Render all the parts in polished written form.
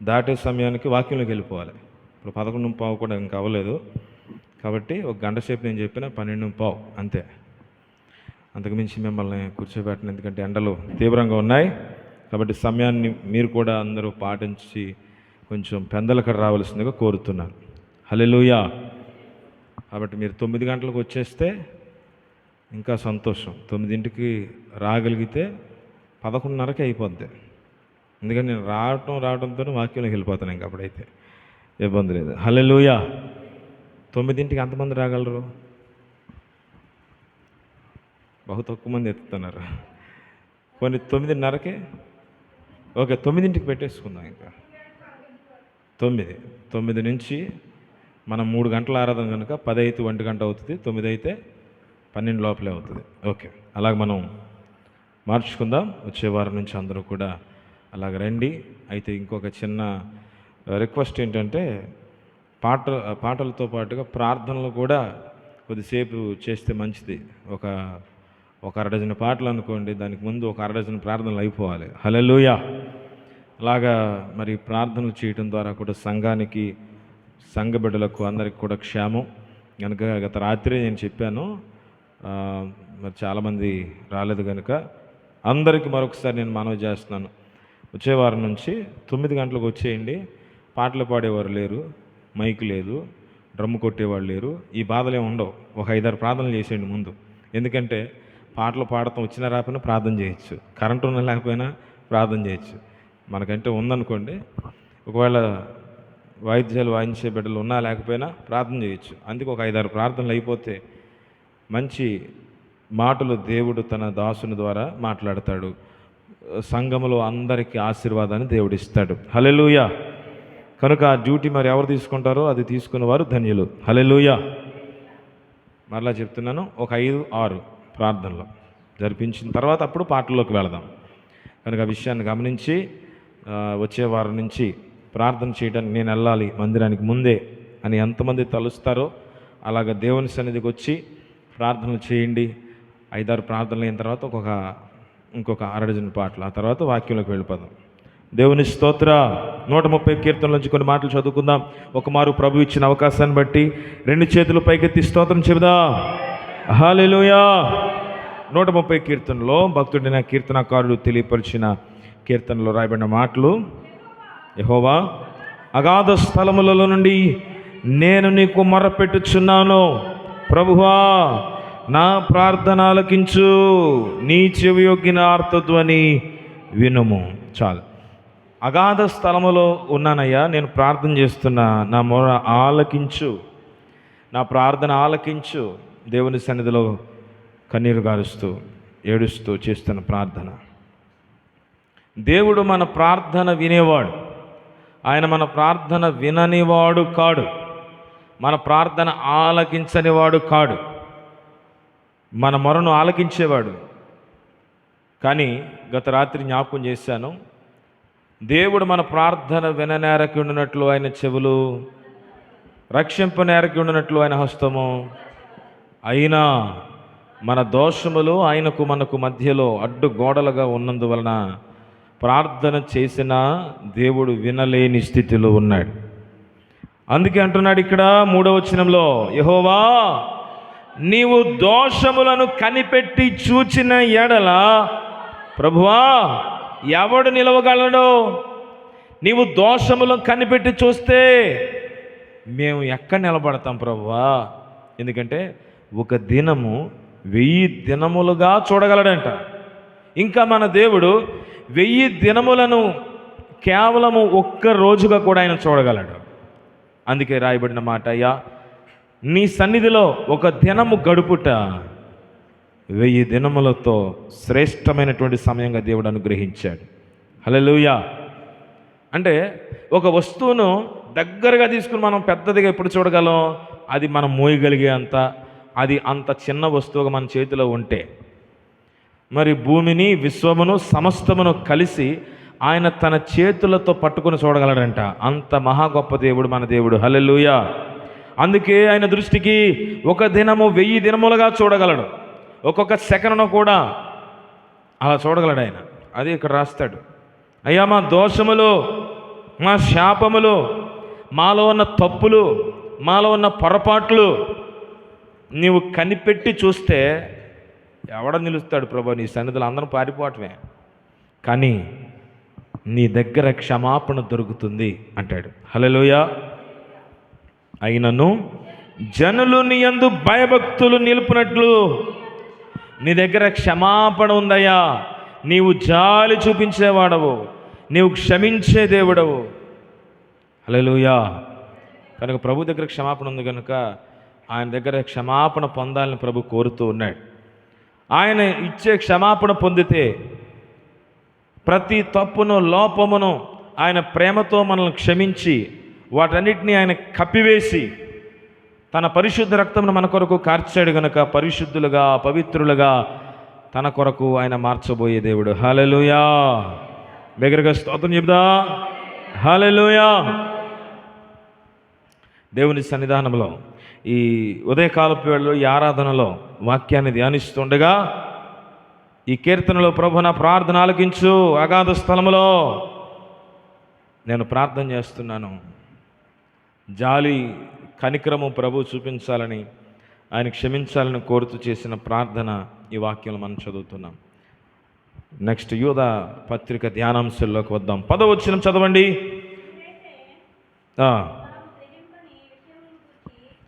దాటే సమయానికి వాక్యంలోకి వెళ్ళిపోవాలి. ఇప్పుడు 11:15 కూడా ఇంకా అవ్వలేదు కాబట్టి ఒక గంట సేపు నేను చెప్పిన 12:15 అంతే. అంతకుమించి మిమ్మల్ని కూర్చోబెట్టను, ఎందుకంటే ఎండలు తీవ్రంగా ఉన్నాయి. కాబట్టి సమయాన్ని మీరు కూడా అందరూ పాటించి కొంచెం పెందలకడ రావాల్సిందిగా కోరుతున్నాను. హల్లెలూయా. కాబట్టి మీరు 9 గంటలకు వచ్చేస్తే ఇంకా సంతోషం. 9ంటికి రాగలిగితే 11:30కి అయిపోద్ది. ఎందుకంటే నేను రావడంతో వాక్యంలోకి వెళ్ళిపోతాను. ఇంక అప్పుడైతే ఇబ్బంది లేదు. హల్లెలూయా. 9ంటికి ఎంతమంది రాగలరు? బహు తక్కువ మంది ఎత్తుతున్నారు. కొన్ని 9:30కి ఓకే, 9ంటికి పెట్టేసుకుందాం. ఇంకా 9 నుంచి మనం 3 గంటల ఆరాధన కనుక 10 అయితే 1 గంట అవుతుంది, 9 అయితే 12 లోపలే అవుతుంది. ఓకే, అలాగ మనం మార్చుకుందాం. వచ్చే వారం నుంచి అందరూ కూడా అలాగ రండి. అయితే ఇంకొక చిన్న రిక్వెస్ట్ ఏంటంటే పాటలతో పాటుగా ప్రార్థనలు కూడా కొద్దిసేపు చేస్తే మంచిది. ఒక అరడజన పాటలు అనుకోండి, దానికి ముందు ఒక అరడజన ప్రార్థనలు అయిపోవాలి. హల్లెలూయా. అలాగా మరి ప్రార్థనలు చేయటం ద్వారా కూడా సంఘానికి, సంఘ బిడ్డలకు అందరికి కూడా క్షేమం. కనుక గత రాత్రి నేను చెప్పాను, మరి చాలామంది రాలేదు కనుక అందరికీ మరొకసారి నేను మనవి చేస్తున్నాను. వచ్చే వారం నుంచి 9 గంటలకు వచ్చేయండి. పాటలు పాడేవారు లేరు, మైక్ లేదు, డ్రమ్ము కొట్టేవాళ్ళు లేరు, ఈ బాధలే ఉండవు. ఒక 5-6 ప్రార్థనలు చేసేయండి ముందు. ఎందుకంటే పాటలు పాడటం వచ్చినా రాకపోయినా ప్రార్థన చేయొచ్చు, కరెంటు ఉన్నా లేకపోయినా ప్రార్థన చేయొచ్చు. మనకంటే ఉందనుకోండి, ఒకవేళ వాయిద్యాలు వాయించే బిడ్డలు ఉన్నా లేకపోయినా ప్రార్థన చేయొచ్చు. అందుకే ఒక 5-6 ప్రార్థనలు అయిపోతే మంచి మాటలు దేవుడు తన దాసుని ద్వారా మాట్లాడతాడు. సంఘములో అందరికీ ఆశీర్వాదాన్ని దేవుడు ఇస్తాడు. హల్లెలూయా. కనుక ఆ డ్యూటీ మరి ఎవరు తీసుకుంటారో అది తీసుకున్నవారు ధన్యులు. హల్లెలూయా. మరలా చెప్తున్నాను, ఒక 5-6 ప్రార్థనలు జరిపించిన తర్వాత అప్పుడు పాటల్లోకి వెళదాం. కనుక ఆ విషయాన్ని గమనించి వచ్చే వారం నుంచి ప్రార్థన చేయడానికి నేను వెళ్ళాలి మందిరానికి ముందే అని ఎంతమంది తలుస్తారో అలాగ దేవుని సన్నిధికి వచ్చి ప్రార్థనలు చేయండి. 5-6 ప్రార్థనలు అయిన తర్వాత ఇంకొక అరడజన పాటలు, ఆ తర్వాత వాక్యంలోకి వెళ్ళిపోదాం. దేవుని స్తోత్ర. 130 కీర్తనల నుంచి కొన్ని మాటలు చదువుకుందాం. ఒక మారు ప్రభు ఇచ్చిన అవకాశాన్ని బట్టి 2 చేతులు పైకెత్తి స్తోత్రం చెబుదాం. హల్లెలూయా. 130 కీర్తనలో భక్తుడైన కీర్తనకారుడు తెలియపరిచిన కీర్తనలో రాయబడిన మాటలు: యెహోవా, అగాధ స్థలములలో నుండి నేను నీకు మొర్రపెట్టుచున్నాను. ప్రభువా, నా ప్రార్థన ఆలకించు, నీ చెవియొగ్గిన ఆర్తధ్వని వినుము. చాలు. అగాధ స్థలములో ఉన్నానయ్యా, నేను ప్రార్థన చేస్తున్నా, నా మొర ఆలకించు, నా ప్రార్థన ఆలకించు. దేవుని సన్నిధిలో కన్నీరు గారుస్తూ ఏడుస్తూ చేస్తున్న ప్రార్థన. దేవుడు మన ప్రార్థన వినేవాడు. ఆయన మన ప్రార్థన విననివాడు కాడు, మన ప్రార్థన ఆలకించనివాడు కాడు. మన మొరను ఆలకించేవాడు. కానీ గత రాత్రి జ్ఞాపకం చేశాను, దేవుడు మన ప్రార్థన విననేరకి ఉండినట్లు ఆయన చెవులు, రక్షింపనేరకి ఉండినట్లు ఆయన హస్తము, అయినా మన దోషములు ఆయనకు మనకు మధ్యలో అడ్డు గోడలుగా ఉన్నందువలన ప్రార్థన చేసినా దేవుడు వినలేని స్థితిలో ఉన్నాడు. అందుకే అంటున్నాడు ఇక్కడ 3వ వచనంలో, యెహోవా, నీవు దోషములను కనిపెట్టి చూచిన ఎడల ప్రభువా, ఎవడు నిలవగలడు? నీవు దోషములను కనిపెట్టి చూస్తే మేము ఎక్కడ నిలబడతాం ప్రభువా? ఎందుకంటే ఒక దినము 1000 దినములుగా చూడగలడంట. ఇంకా మన దేవుడు 1000 దినములను కేవలము ఒక్క రోజుగా కూడా ఆయన చూడగలడు. అందుకే రాయబడిన మాట, అయ్యా, నీ సన్నిధిలో ఒక దినము గడుపుట 1000 దినములతో శ్రేష్టమైనటువంటి సమయంగా దేవుడు అనుగ్రహించాడు. హల్లెలూయా. అంటే ఒక వస్తువును దగ్గరగా తీసుకుని మనం పెద్దదిగా ఎప్పుడు చూడగలం? అది మనం మోయగలిగే అది అంత చిన్న వస్తువుగా మన చేతిలో ఉంటే. మరి భూమిని, విశ్వమును, సమస్తమును కలిసి ఆయన తన చేతులతో పట్టుకుని చూడగలడంట. అంత మహా గొప్ప దేవుడు మన దేవుడు. హల్లెలూయా. అందుకే ఆయన దృష్టికి ఒక దినము 1000 దినములుగా చూడగలడు. ఒక్కొక్క సెకనును కూడా అలా చూడగలడు ఆయన. అది ఇక్కడ రాస్తాడు. అయ్యా మా దోషములు, మా శాపములు, మాలో ఉన్న తప్పులు, మాలో ఉన్న పొరపాట్లు నీవు కనిపెట్టి చూస్తే ఎవడ నిలుస్తాడు ప్రభు? నీ సన్నిధిలో అందరం పారిపోవటమే. కానీ నీ దగ్గర క్షమాపణ దొరుకుతుంది అంటాడు. హల్లెలూయా. అయినను జనులు నీ యందు భయభక్తులు నిలుపునట్లు నీ దగ్గర క్షమాపణ ఉందయ్యా. నీవు జాలి చూపించేవాడవు, నీవు క్షమించే దేవుడవు. హల్లెలూయా. కనుక ప్రభు దగ్గర క్షమాపణ ఉంది కనుక ఆయన దగ్గర క్షమాపణ పొందాలని ప్రభు కోరుతూ ఉన్నాడు. ఆయన ఇచ్చే క్షమాపణ పొందితే ప్రతి తప్పును, లోపమును ఆయన ప్రేమతో మనల్ని క్షమించి వాటన్నిటినీ ఆయన కప్పివేసి తన పరిశుద్ధ రక్తమును మన కొరకు కార్చాడు గనుక పరిశుద్ధులుగా, పవిత్రులుగా తన కొరకు ఆయన మార్చబోయే దేవుడు. హల్లెలూయా. బిగ్గరగా స్తోత్రం చెబుదా. హల్లెలూయా. దేవుని సన్నిధానంలో ఈ ఉదయకాలపు వేళలో ఈ ఆరాధనలో వాక్యాన్ని ధ్యానిస్తుండగా ఈ కీర్తనలో ప్రభు నా ప్రార్థన ఆలకించు, అగాధ స్థలములో నేను ప్రార్థన చేస్తున్నాను. జాలి, కనికరము ప్రభు చూపించాలని, ఆయన క్షమించాలని కోరుతూ చేసిన ప్రార్థన ఈ వాక్యంలో మనం చదువుతున్నాం. నెక్స్ట్ యూద పత్రిక ధ్యానాంశంలోకి వద్దాం. 10వ వచనం చదవండి.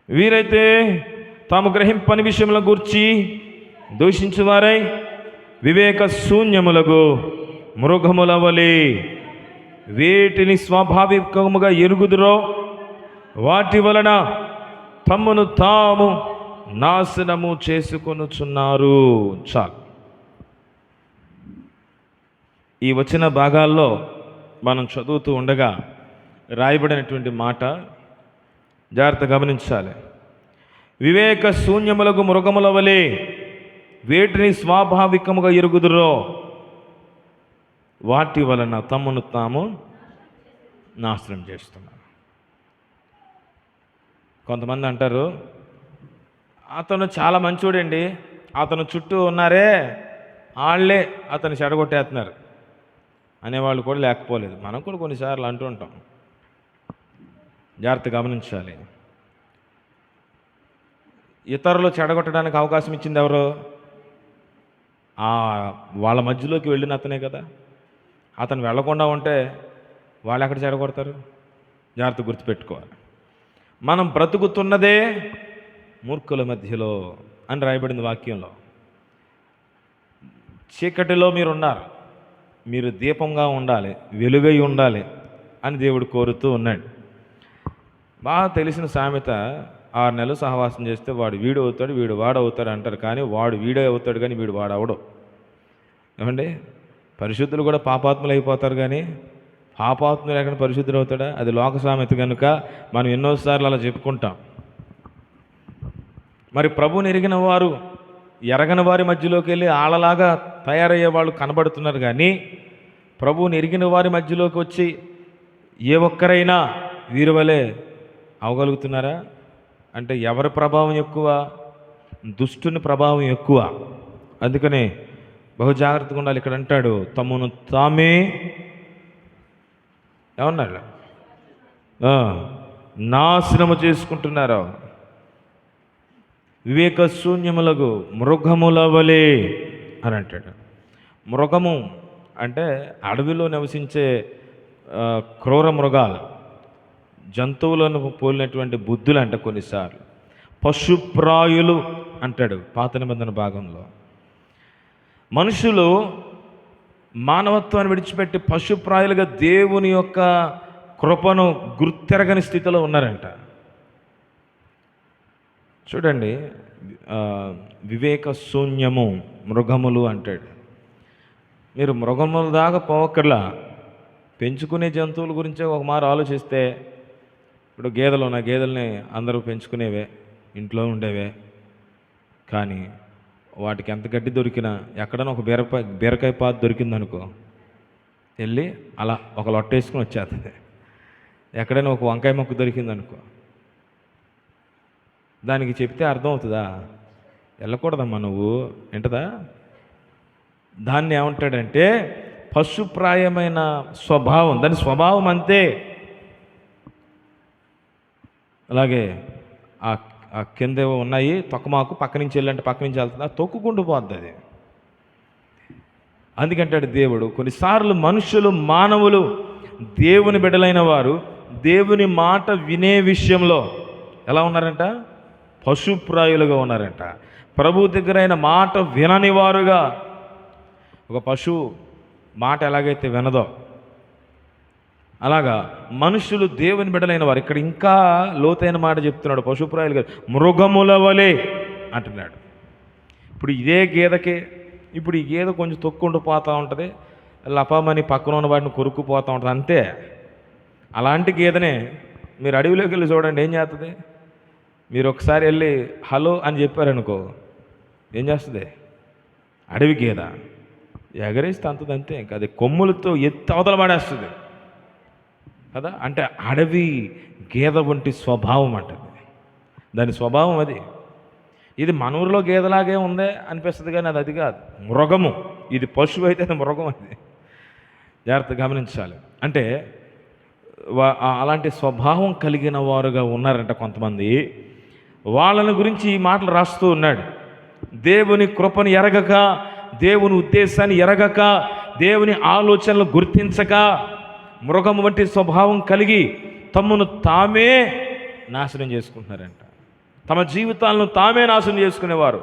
వీరైతే తాము గ్రహింపని విషయముల గూర్చి దూషించువారై వివేక శూన్యములకు మృగముల వలె వేటిని స్వాభావికముగా ఎరుగుదురో వాటి వలన తమ్మును తాము నాశనము చేసుకొనుచున్నారు. చాలు. ఈ వచ్చిన భాగాల్లో మనం చదువుతూ ఉండగా రాయబడినటువంటి మాట జాగ్రత్త గమనించాలి. వివేక శూన్యములకు మృగముల వలె వేటిని స్వాభావికముగా ఎరుగుదురో వాటి వలన తమ్మును తాము నాశనం చేస్తున్నారు. కొంతమంది అంటారు, అతను చాలా మంచోడండి, అతను చుట్టూ ఉన్నారే వాళ్ళే అతను చెడగొట్టేస్తున్నారు అనేవాళ్ళు కూడా లేకపోలేదు. మనం కూడా కొన్నిసార్లు అంటూ ఉంటాం. జాగ్రత్త గమనించాలి. ఇతరులు చెడగొట్టడానికి అవకాశం ఇచ్చింది ఎవరు? వాళ్ళ మధ్యలోకి వెళ్ళిన అతనే కదా. అతను వెళ్లకుండా ఉంటే వాళ్ళు ఎక్కడ చెడగొడతారు? జాగ్రత్త గుర్తుపెట్టుకోవాలి. మనం బ్రతుకుతున్నదే మూర్ఖుల మధ్యలో అని రాయబడింది వాక్యంలో. చీకటిలో మీరు ఉన్నారు, మీరు దీపంగా ఉండాలి, వెలుగై ఉండాలి అని దేవుడు కోరుతూ ఉన్నాడు. బాగా తెలిసిన సామెత, 6 నెలలు సహవాసం చేస్తే వాడు వీడు అవుతాడు, వీడు వాడు అవుతాడు అంటారు. కానీ వాడు వీడే అవుతాడు, కానీ వీడు వాడు అవడు. ఏమండి? పరిశుద్ధులు కూడా పాపాత్ములు అయిపోతారు, కానీ పాపాత్ములు ఎక్కడ పరిశుద్ధులు అవుతాడా? అది లోక సామెత కనుక మనం ఎన్నోసార్లు అలా చెప్పుకుంటాం. మరి ప్రభువుని ఎరిగిన వారు ఎరగని వారి మధ్యలోకి వెళ్ళి ఆళ్ళలాగా తయారయ్యే వాళ్ళు కనబడుతున్నారు. కానీ ప్రభువుని ఎరిగిన వారి మధ్యలోకి వచ్చి ఏ ఒక్కరైనా వీరి వలె అవగలుగుతున్నారా అంటే ఎవరి ప్రభావం ఎక్కువ? దుష్టుని ప్రభావం ఎక్కువ. అందుకనే బహు జాగ్రత్తగా ఉండాలి. ఇక్కడ అంటాడు, తమను తామే ఏమన్నాడు? నాశనము చేసుకుంటున్నారు. వివేక శూన్యములకు మృగముల వలె అని అంటాడు. మృగము అంటే అడవిలో నివసించే క్రూర మృగాలు, జంతువులను పోలినటువంటి బుద్ధులు అంట. కొన్నిసార్లు పశుప్రాయులు అంటాడు పాత నిబంధన భాగంలో. మనుషులు మానవత్వాన్ని విడిచిపెట్టి పశుప్రాయులుగా దేవుని యొక్క కృపను గుర్తెరగని స్థితిలో ఉన్నారంట. చూడండి, వివేక శూన్యము మృగములు అంటాడు. మీరు మృగముల దాకా పోవక్కర్లా, పెంచుకునే జంతువుల గురించే ఒక మారు ఆలోచిస్తే, ఇప్పుడు గేదెలు ఉన్నాయి, గేదెల్ని అందరూ పెంచుకునేవే, ఇంట్లో ఉండేవే. కానీ వాటికి ఎంత గడ్డి దొరికినా ఎక్కడైనా ఒక బీరకాయ పాత దొరికిందనుకో, వెళ్ళి అలా ఒక లొట్టేసుకుని వచ్చేస్తుంది. ఎక్కడైనా ఒక వంకాయ మొక్క దొరికిందనుకో, దానికి చెప్తే అర్థం అవుతుందా? వెళ్ళకూడదమ్మా నువ్వు, ఏంటదా? దాన్ని ఏమంటాడంటే పశుప్రాయమైన స్వభావం, దాని స్వభావం అంతే. అలాగే ఆ ఆ కింద ఉన్నాయి తొక్కమాకు, పక్క నుంచి వెళ్ళంటే పక్క నుంచి వెళ్తుంది, తొక్కుకుంటూ పోద్ది అది. అందుకంటాడు దేవుడు, కొన్నిసార్లు మనుషులు, మానవులు, దేవుని బిడ్డలైన వారు దేవుని మాట వినే విషయంలో ఎలా ఉన్నారంట? పశుప్రాయులుగా ఉన్నారంట. ప్రభు దగ్గరైన మాట వినని వారుగా. ఒక పశువు మాట ఎలాగైతే వినదో అలాగా మనుషులు దేవుని బిడ్డలైన వారు. ఇక్కడ ఇంకా లోతైన మాట చెప్తున్నాడు, పశుప్రాయులుగా మృగముల వలె అంటున్నాడు. ఇప్పుడు ఇదే గేదెకి, ఇప్పుడు ఈ గేదె కొంచెం తొక్కుంటూ పోతూ ఉంటుంది, లపమని పక్కన ఉన్న వాటిని కొరుక్కుపోతూ ఉంటుంది అంతే. అలాంటి గేదెనే మీరు అడవిలోకి వెళ్ళి చూడండి, ఏం చేస్తుంది? మీరు ఒకసారి వెళ్ళి హలో అని చెప్పారనుకో, ఏం చేస్తుంది? అడవి గేద ఎగరేస్తే అంతది అంతే. ఇంకా అది కొమ్ములతో ఎత్తి అవతల పడేస్తుంది కదా. అంటే అడవి గేద వంటి స్వభావం అంటది, దాని స్వభావం అది. ఇది మన ఊరిలో గేదెలాగే ఉందే అనిపిస్తుంది, కానీ అది కాదు, మృగము. ఇది పశువు అయితే అది మృగం. అది జాగ్రత్తగా గమనించాలి. అంటే అలాంటి స్వభావం కలిగిన వారుగా ఉన్నారంట కొంతమంది. వాళ్ళని గురించి ఈ మాటలు రాస్తూ ఉన్నాడు. దేవుని కృపను ఎరగక, దేవుని ఉద్దేశాన్ని ఎరగక, దేవుని ఆలోచనలు గుర్తించక, మృగం వంటి స్వభావం కలిగి తమను తామే నాశనం చేసుకుంటున్నారంట. తమ జీవితాలను తామే నాశనం చేసుకునేవారు,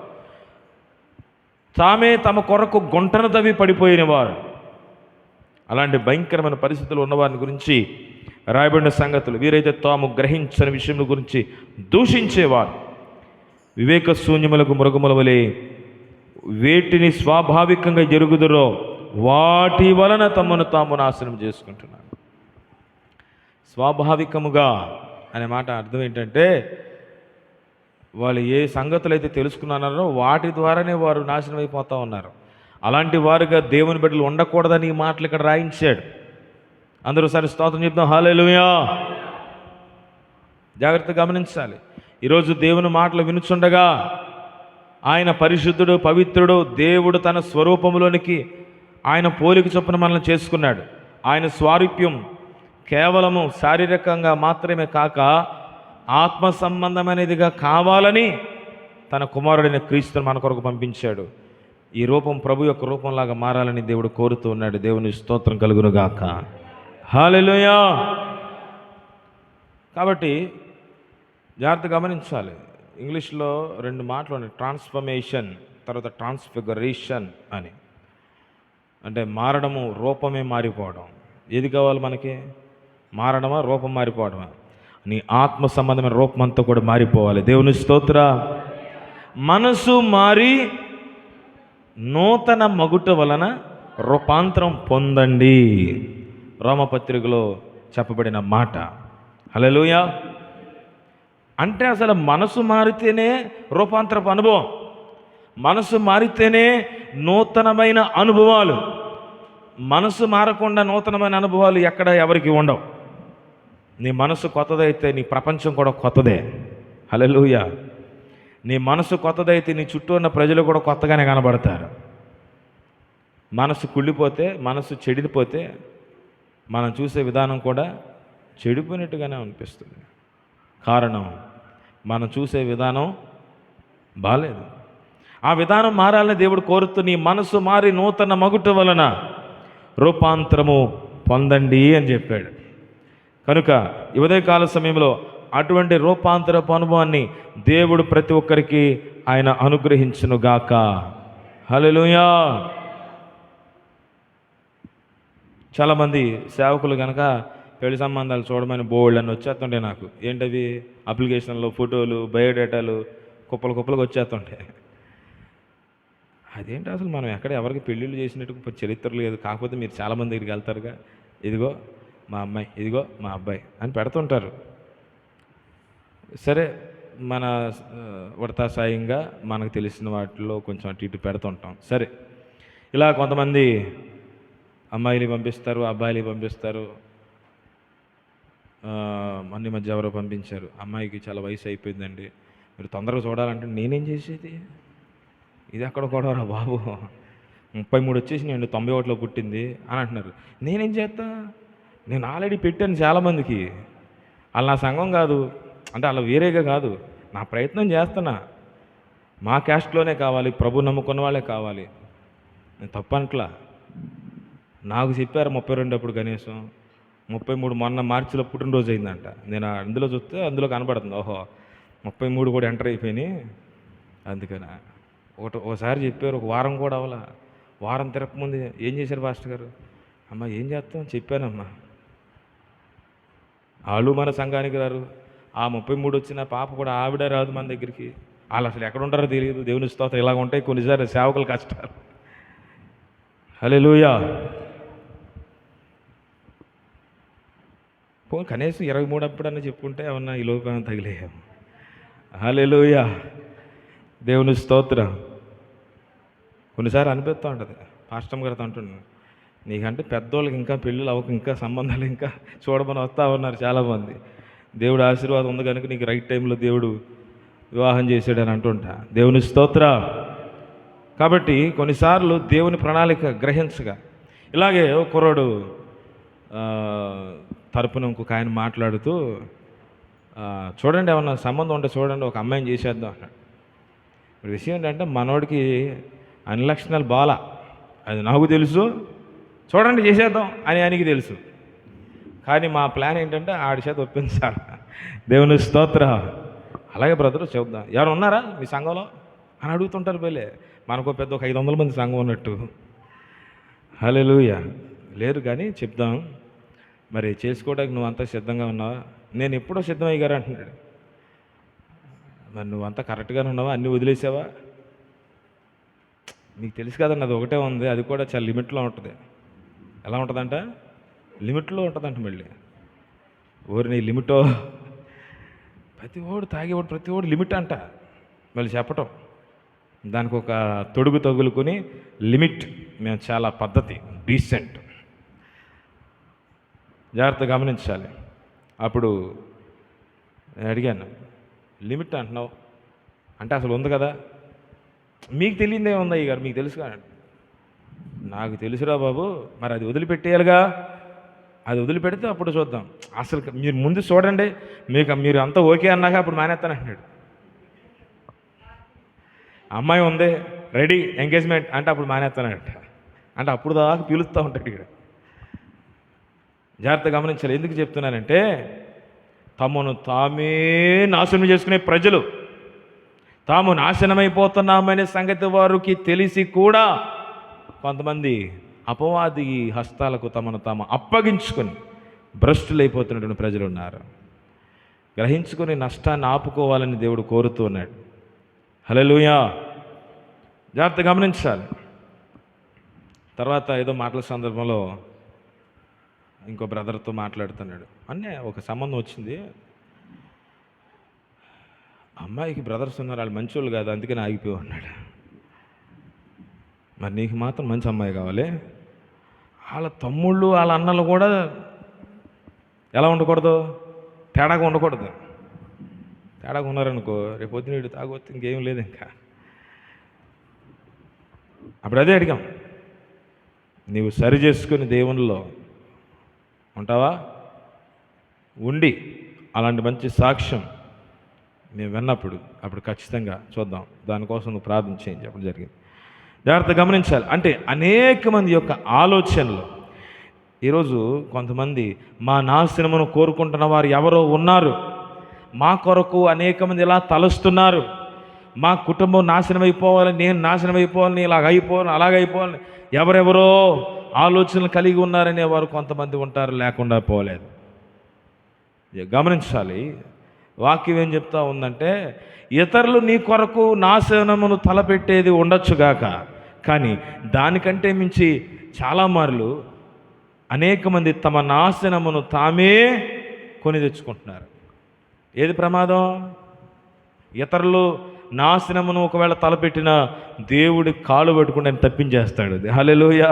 తామే తమ కొరకు గుంటను తవ్వి పడిపోయినవారు. అలాంటి భయంకరమైన పరిస్థితులు ఉన్నవారిని గురించి రాయబడిన సంగతులు. వీరైతే తాము గ్రహించిన విషయముల గురించి దూషించేవారు, వివేక శూన్యములకు మృగముల వలె వేటిని స్వాభావికంగా జరుగుదురో వాటి వలన తమను తాము నాశనం చేసుకుంటున్నారు. స్వాభావికముగా అనే మాట అర్థం ఏంటంటే, వాళ్ళు ఏ సంగతులు అయితే తెలుసుకున్నారో వాటి ద్వారానే వారు నాశనం అయిపోతూ ఉన్నారు. అలాంటి వారుగా దేవుని బిడ్డలు ఉండకూడదని ఈ మాటలు ఇక్కడ రాయించాడు. అందరూ సరే స్తోత్రం చెప్తాం, హల్లెలూయా. జాగ్రత్తగా గమనించాలి. ఈరోజు దేవుని మాటలు వినుచుండగా, ఆయన పరిశుద్ధుడు, పవిత్రుడు, దేవుడు తన స్వరూపంలోనికి ఆయన పోలిక చొప్పున మనల్ని చేసుకున్నాడు. ఆయన స్వారూప్యం కేవలము శారీరకంగా మాత్రమే కాక ఆత్మ సంబంధమైనదిగా కావాలని తన కుమారుడైన క్రీస్తును మన కొరకు పంపించాడు. ఈ రూపం ప్రభు యొక్క రూపంలాగా మారాలని దేవుడు కోరుతూ ఉన్నాడు. దేవుని స్తోత్రం కలుగును గాక, హల్లెలూయా. కాబట్టి జాగ్రత్త గమనించాలి. ఇంగ్లీష్లో 2 మాటలు ఉన్నాయి, ట్రాన్స్ఫర్మేషన్, తర్వాత ట్రాన్స్ఫిగరేషన్ అని. అంటే మారడము, రూపమే మారిపోవడం. ఏది కావాలి మనకి? మారడమా, రూపం మారిపోవడమా? నీ ఆత్మ సంబంధమైన రూపం అంతా కూడా మారిపోవాలి. దేవుని స్తోత్ర. మనసు మారి నూతన మగుట వలన రూపాంతరం పొందండి, రోమపత్రికలో చెప్పబడిన మాట. హల్లెలూయా. అంటే అసలు మనసు మారితేనే రూపాంతరపు అనుభవం, మనసు మారితేనే నూతనమైన అనుభవాలు. మనసు మారకుండా నూతనమైన అనుభవాలు ఎక్కడ ఎవరికి ఉండవు. నీ మనసు కొత్తదైతే నీ ప్రపంచం కూడా కొత్తదే. హల్లెలూయా. నీ మనసు కొత్తదైతే నీ చుట్టూ ఉన్న ప్రజలు కూడా కొత్తగానే కనబడతారు. మనసు కుళ్ళిపోతే, మనసు చెడిపోతే మనం చూసే విధానం కూడా చెడిపోయినట్టుగానే అనిపిస్తుంది. కారణం మనం చూసే విధానం బాలేదు. ఆ విధానం మారాలని దేవుడు కోరుతూ, నీ మనసు మారి నూతన మగుట వలన రూపాంతరము పొందండి అని చెప్పాడు. కనుక ఈ ఉదయకాల సమయంలో అటువంటి రూపాంతరపు అనుభవాన్ని దేవుడు ప్రతి ఒక్కరికి ఆయన అనుగ్రహించునుగాక. హల్లెలూయా. చాలామంది సేవకులు కనుక పెళ్లి సంబంధాలు చూడమని బోల్డ్ అని వచ్చేస్తుంటాయి నాకు. ఏంటవి? అప్లికేషన్లో ఫోటోలు, బయోడేటాలు కుప్పలుగా వచ్చేస్తుంటాయి. అదేంటి అసలు? మనం ఎక్కడ ఎవరికి పెళ్ళిళ్ళు చేసినట్టు చరిత్ర లేదు. కాకపోతే మీరు చాలామంది దగ్గరికి వెళ్తారుగా, ఇదిగో మా అమ్మాయి, ఇదిగో మా అబ్బాయి అని పెడుతుంటారు. సరే, మన వర్తా సాయంగా మనకు తెలిసిన వాటిలో కొంచెం అటు ఇటు పెడుతుంటాం. సరే, ఇలా కొంతమంది అమ్మాయిలు పంపిస్తారు, అబ్బాయిలు పంపిస్తారు. అన్ని మధ్య ఎవరో పంపించారు, అమ్మాయికి చాలా వయసు అయిపోయిందండి, మీరు తొందరగా చూడాలంటే నేనేం చేసేది? ఇది ఎక్కడ కొడవరా బాబు, 33 వచ్చేసినాయండి, 91లో పుట్టింది అని అంటున్నారు. నేనేం చేస్తా? నేను ఆల్రెడీ పెట్టాను చాలామందికి. వాళ్ళు నా సంఘం కాదు, అంటే అలా వేరేగా కాదు, నా ప్రయత్నం చేస్తున్నా. మా క్యాస్ట్లోనే కావాలి, ప్రభు నమ్ముకున్న వాళ్ళే కావాలి. నేను తప్పనట్లా. నాకు చెప్పారు 32 అప్పుడు కనీసం, 33 మొన్న మార్చిలో పుట్టినరోజు అయిందంట. నేను అందులో చూస్తే అందులో కనబడుతుంది, ఓహో 33 కూడా ఎంటర్ అయిపోయినాయి. అందుకని ఒకసారి చెప్పారు, ఒక వారం కూడా అవ్వాల. వారం తిరగకముందు ఏం చేశారు పాస్టర్ గారు? అమ్మ ఏం చేస్తాం చెప్పానమ్మా. వాళ్ళు మన సంఘానికి రారు. ఆ 33 వచ్చిన పాప కూడా ఆవిడ రాదు మన దగ్గరికి. వాళ్ళు అసలు ఎక్కడ ఉంటారో తెలియదు. దేవుని స్తోత్రం. ఇలాగ ఉంటాయి కొన్నిసార్లు సేవకులు కష్టాలు. హల్లెలూయా. కనీసం 23 అప్పుడన్నా చెప్పుకుంటే ఏమన్నా ఈ లోపం తగిలేము. హల్లెలూయా. దేవుని స్తోత్రం. కొన్నిసార్లు అనిపిస్తూ ఉంటుంది, పాస్టర్ గారితో అంటున్నాను, నీకంటే పెద్దోళ్ళకి ఇంకా పెళ్ళిళ్ళు అవ్వక ఇంకా సంబంధాలు ఇంకా చూడమని వస్తూ ఉన్నారు చాలామంది. దేవుడు ఆశీర్వాదం ఉంది కనుక నీకు రైట్ టైంలో దేవుడు వివాహం చేశాడని అంటుంటా. దేవుని స్తోత్ర. కాబట్టి కొన్నిసార్లు దేవుని ప్రణాళిక గ్రహించగా, ఇలాగే కుర్రోడు తరపున ఇంకొక ఆయన మాట్లాడుతూ, చూడండి ఏమన్నా సంబంధం ఉంటే చూడండి, ఒక అమ్మాయిని చేసేద్దాం అన్నాడు. విషయం ఏంటంటే మనోడికి అన్ని లక్షణాలు బాల, అది నాకు తెలుసు, చూడండి చేసేద్దాం అని ఆయనకి తెలుసు. కానీ మా ప్లాన్ ఏంటంటే ఆడి చేత ఒప్పించాలి. దేవుని స్తోత్ర. అలాగే బ్రదరు చెప్దాం, ఎవరు ఉన్నారా మీ సంఘంలో అని అడుగుతుంటారు. వెళ్ళే మనకు పెద్ద ఒక 500 మంది సంఘం ఉన్నట్టు. హల్లెలూయా. లేరు కానీ చెప్దాం. మరి చేసుకోవడానికి నువ్వు అంతా సిద్ధంగా ఉన్నావా? నేను ఎప్పుడో సిద్ధమయ్య గారు అంటున్నాడు. మరి నువ్వంతా కరెక్ట్గానే ఉన్నావా? అన్నీ వదిలేసావా? మీకు తెలుసు కదండి, అది ఒకటే ఉంది, అది కూడా చాలా లిమిట్లో ఉంటుంది. ఎలా ఉంటుందంట? లిమిట్లో ఉంటుందంట. మళ్ళీ నీ లిమిటో, ప్రతి ఓడు తాగేవాడు ప్రతి ఓడు లిమిట్ అంట. మళ్ళీ చెప్పటం దానికి ఒక తొడుగు తగులుకొని లిమిట్. మేము చాలా పద్ధతి, డీసెంట్, జాగ్రత్తగా గమనించాలి. అప్పుడు నేను అడిగాను, లిమిట్ అంటున్నావు అంటే అసలు ఉంది కదా, మీకు తెలియదే ఉంది అయ్య గారు, మీకు తెలుసు కానీ. నాకు తెలుసురా బాబు, మరి అది వదిలిపెట్టేయాలిగా. అది వదిలిపెడితే అప్పుడు చూద్దాం. అసలు మీరు ముందు చూడండి, మీరు అంతా ఓకే అన్నాక అప్పుడు మానేస్తానంటున్నాడు. అమ్మాయి ఉంది రెడీ ఎంగేజ్మెంట్ అంటే అప్పుడు మానేస్తానంట. అంటే అప్పుడు దాకా పిలుస్తూ ఉంటాడు ఇక్కడ. జాగ్రత్త గమనించాలి. ఎందుకు చెప్తున్నానంటే, తమను తామే నాశనం చేసుకునే ప్రజలు, తాము నాశనమైపోతున్నామనే సంగతి వారికి తెలిసి కూడా కొంతమంది అపవాది హస్తాలకు తమను తాము అప్పగించుకొని భ్రష్టులైపోతున్నటువంటి ప్రజలు ఉన్నారు. గ్రహించుకొని నష్టాన్ని ఆపుకోవాలని దేవుడు కోరుతూ ఉన్నాడు. హల్లెలూయా. జాగ్రత్త గమనించాలి. తర్వాత ఏదో మాటల సందర్భంలో ఇంకో బ్రదర్తో మాట్లాడుతున్నాడు. అన్నీ ఒక సంబంధం వచ్చింది, అమ్మాయికి బ్రదర్స్ ఉన్నారు, వాళ్ళు మంచోళ్ళు కాదు, అందుకని ఆగిపోయి ఉన్నాడు. మరి నీకు మాత్రం మంచి అమ్మాయి కావాలి. వాళ్ళ తమ్ముళ్ళు వాళ్ళ అన్నలు కూడా ఎలా ఉండకూడదు? తేడాగా ఉండకూడదు. తేడాగా ఉన్నారనుకో, రేపు పొద్దున వీడు తాగొచ్చు, ఇంకేం లేదు ఇంకా. అప్పుడు అదే అడిగాం, నీవు సరి చేసుకుని దేవునిలో ఉంటావా? ఉండి అలాంటి మంచి సాక్ష్యం మేము విన్నప్పుడు అప్పుడు ఖచ్చితంగా చూద్దాం, దానికోసం నువ్వు ప్రార్థన చేయండి చెప్పడం జరిగింది. జాగ్రత్త గమనించాలి. అంటే అనేక మంది యొక్క ఆలోచనలు ఈరోజు కొంతమంది మా నాశనమును కోరుకుంటున్న వారు ఎవరో ఉన్నారు. మా కొరకు అనేక మంది ఇలా తలుస్తున్నారు. మా కుటుంబం నాశనం అయిపోవాలని, నేను నాశనం అయిపోవాలని, ఇలాగ అయిపోవాలని, అలాగైపోవాలని ఎవరెవరో ఆలోచనలు కలిగి ఉన్నారనే వారు కొంతమంది ఉంటారు, లేకుండా పోలేదు. గమనించాలి. వాక్యం ఏం చెప్తా ఉందంటే, ఇతరులు నీ కొరకు నాశనమును తలపెట్టేది ఉండొచ్చుగాక, కానీ దానికంటే మించి చాలా మార్లు అనేక మంది తమ నాశనమును తామే కొని తెచ్చుకుంటున్నారు. ఏది ప్రమాదం? ఇతరులు నాశనమును ఒకవేళ తలపెట్టిన దేవుడి కాలు పట్టుకుంటే ఆయన తప్పించేస్తాడు. హల్లెలూయా.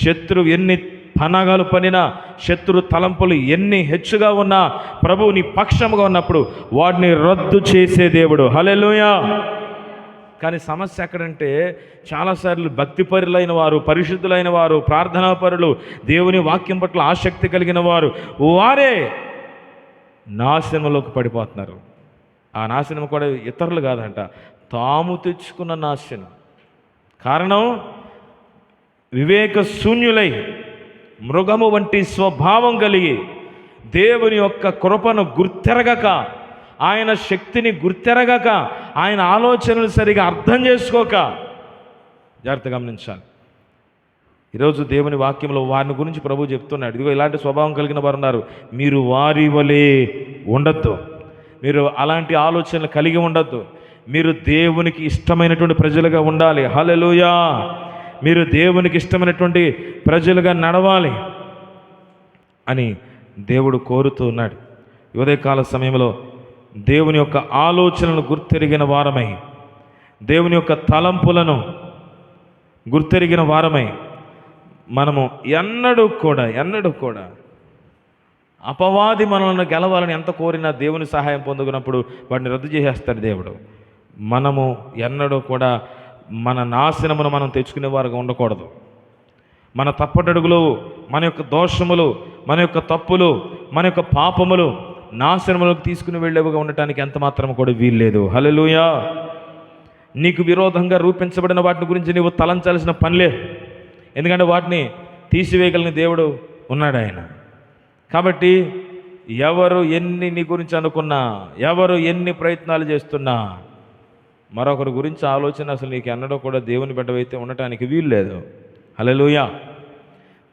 శత్రువు ఎన్ని పనగాలు పనినా, శత్రు తలంపులు ఎన్ని హెచ్చుగా ఉన్నా, ప్రభువు నీ పక్షముగా ఉన్నప్పుడు వాటిని రద్దు చేసే దేవుడు. హల్లెలూయా. కానీ సమస్య ఎక్కడంటే చాలాసార్లు భక్తిపరులైన వారు, పరిశుద్ధులైన వారు, ప్రార్థనాపరులు, దేవుని వాక్యం పట్ల ఆసక్తి కలిగిన వారు వారే నాశనంలోకి పడిపోతున్నారు. ఆ నాశనం కూడా ఇతరులు కాదంట, తాము తెచ్చుకున్న నాశనం. కారణం వివేక శూన్యులై మృగము వంటి స్వభావం కలిగి దేవుని యొక్క కృపను గుర్తెరగక, ఆయన శక్తిని గుర్తెరగక, ఆయన ఆలోచనలు సరిగా అర్థం చేసుకోక, జాగ్రత్తగా గమనించాలి. ఈరోజు దేవుని వాక్యంలో వారిని గురించి ప్రభు చెప్తున్నాడు. ఇదిగో ఇలాంటి స్వభావం కలిగిన వారు ఉన్నారు, మీరు వారి వలె ఉండొద్దు, మీరు అలాంటి ఆలోచనలు కలిగి ఉండొద్దు, మీరు దేవునికి ఇష్టమైనటువంటి ప్రజలుగా ఉండాలి. హల్లెలూయా! మీరు దేవునికి ఇష్టమైనటువంటి ప్రజలుగా నడవాలి అని దేవుడు కోరుతూ ఉన్నాడు. ఉదయకాల సమయంలో దేవుని యొక్క ఆలోచనలను గుర్తెరిగిన వారమై, దేవుని యొక్క తలంపులను గుర్తెరిగిన వారమై, మనము ఎన్నడూ కూడా అపవాది మనల్ని గెలవాలని ఎంత కోరినా దేవుని సహాయం పొందుకున్నప్పుడు వాడిని రద్దు చేసేస్తాడు దేవుడు. మనము ఎన్నడూ కూడా మన నాశనమును మనం తెచ్చుకునే వారుగా ఉండకూడదు. మన తప్పటడుగులు, మన యొక్క దోషములు, మన యొక్క తప్పులు, మన యొక్క పాపములు నాశనములకు తీసుకుని వెళ్ళేవిగా ఉండటానికి ఎంత మాత్రం కూడా వీల్లేదు. హల్లెలూయా! నీకు విరోధంగా రూపించబడిన వాటిని గురించి నీవు తలంచాల్సిన పనిలే, ఎందుకంటే వాటిని తీసివేయగలిగిన దేవుడు ఉన్నాడు ఆయన. కాబట్టి ఎవరు ఎన్ని నీ గురించి అనుకున్నా, ఎవరు ఎన్ని ప్రయత్నాలు చేస్తున్నా, మరొకరి గురించి ఆలోచన అసలు నీకు ఎన్నడూ కూడా దేవుని బిడ్డవైతే ఉండటానికి వీలు లేదు. హల్లెలూయా!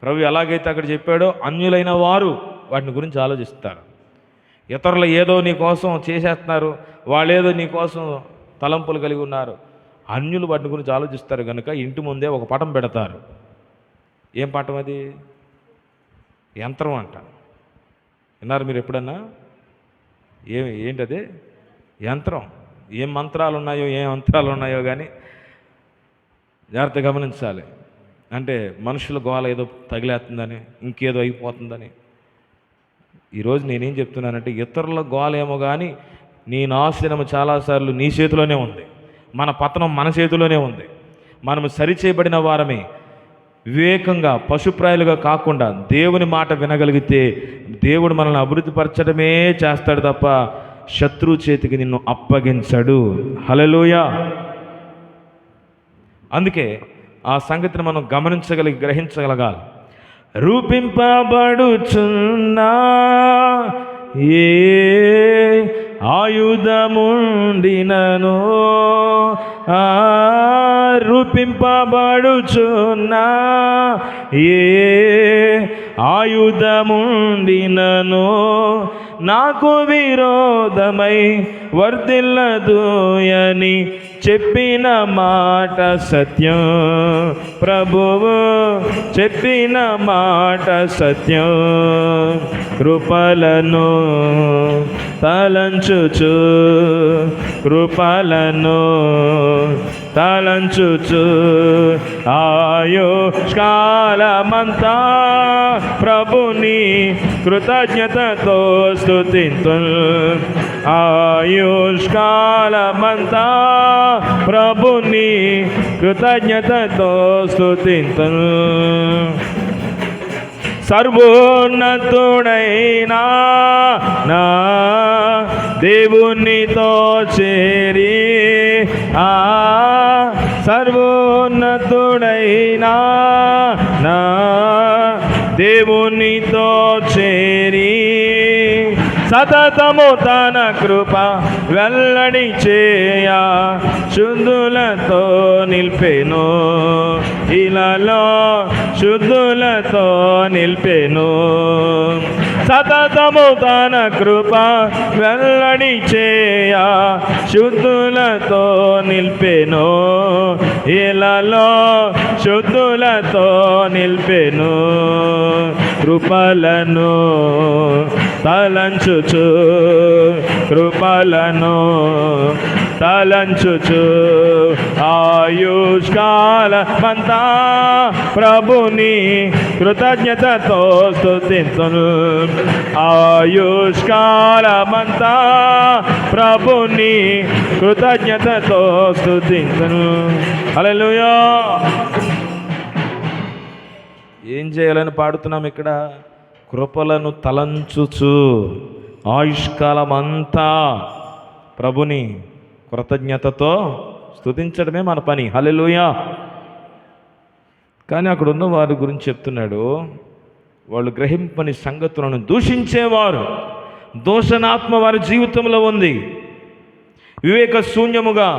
ప్రభు ఎలాగైతే అక్కడ చెప్పాడో అన్యులైన వారు వాటిని గురించి ఆలోచిస్తారు. ఇతరులు ఏదో నీ కోసం చేసేస్తున్నారు, వాళ్ళేదో నీ కోసం తలంపులు కలిగి ఉన్నారు. అన్యులు వాటిని గురించి ఆలోచిస్తారు కనుక ఇంటి ముందే ఒక పటం పెడతారు. ఏం పటం అది? యంత్రం అంట. విన్నారు మీరు ఎప్పుడన్నా? ఏంటది? యంత్రం. ఏం మంత్రాలు ఉన్నాయో కానీ జాగ్రత్తగా గమనించాలి. అంటే మనుషుల గోల ఏదో తగిలేస్తుందని, ఇంకేదో అయిపోతుందని. ఈరోజు నేనేం చెప్తున్నానంటే, ఇతరుల గోల ఏమో కానీ నీ నాశనము చాలాసార్లు నీ చేతిలోనే ఉంది, మన పతనం మన చేతిలోనే ఉంది. మనము సరిచేయబడిన వారమే. వివేకంగా పశుప్రాయులుగా కాకుండా దేవుని మాట వినగలిగితే దేవుడు మనల్ని అభివృద్ధిపరచడమే చేస్తాడు తప్ప శత్రువు చేతికి నిన్ను అప్పగించడు. హల్లెలూయా! అందుకే ఆ సంగతిని మనం గ్రహించగలగాలి. రూపింపబడుచున్నా ఏ ఆయుధముండినను, రూపింపబడుచున్నా ఏ ఆయుధముండినను నాకు విరోధమై వర్ధిల్లదూయని చెప్పిన మాట సత్యం. ప్రభువు చెప్పిన మాట సత్యం. కృపలను తలంచుచు, కృపలను తలంచుచు ఆయుష్కాలమంతా ప్రభుని కృతజ్ఞతతో స్తుతింతున్. ఆయుష్కాలమంతా ప్రభుని కృతజ్ఞతతో స్తుతింతున్. సర్వోన్నతుడైనా నా దేవునితో చేరి, సర్వోన్నతుడైనా నా దేవునితో చేరి సతతము తన కృప వెల్లడి చేయ శుద్ధులతో నిల్పెను. ఇలాలో శుద్ధులతో నిల్పెను. సతతము తన కృప వెల్లడి చేయ శుద్ధులతో నిల్పెను. ఇలాలో శుద్ధులతో నిల్పెను. కృపలను తలంచుచు, కృపలను తలంచుచు ఆయుష్కాలమంతా ప్రభుని కృతజ్ఞతతో స్తుతింతును. ఆయుష్కాలమంతా ప్రభుని కృతజ్ఞతతో స్తుతింతును. హల్లెలూయా. ఏం చేయాలని పాడుతున్నాం ఇక్కడ? కృపలను తలంచుచు ఆయుష్కాలం అంతా ప్రభుని కృతజ్ఞతతో స్తుతించడమే మన పని. హల్లెలూయా. కానీ అక్కడ ఉన్న వారి గురించి చెప్తున్నాడు, వాళ్ళు గ్రహింపని సంగతులను దూషించేవారు. దూషణాత్మ వారి జీవితంలో ఉంది. వివేక శూన్యముగా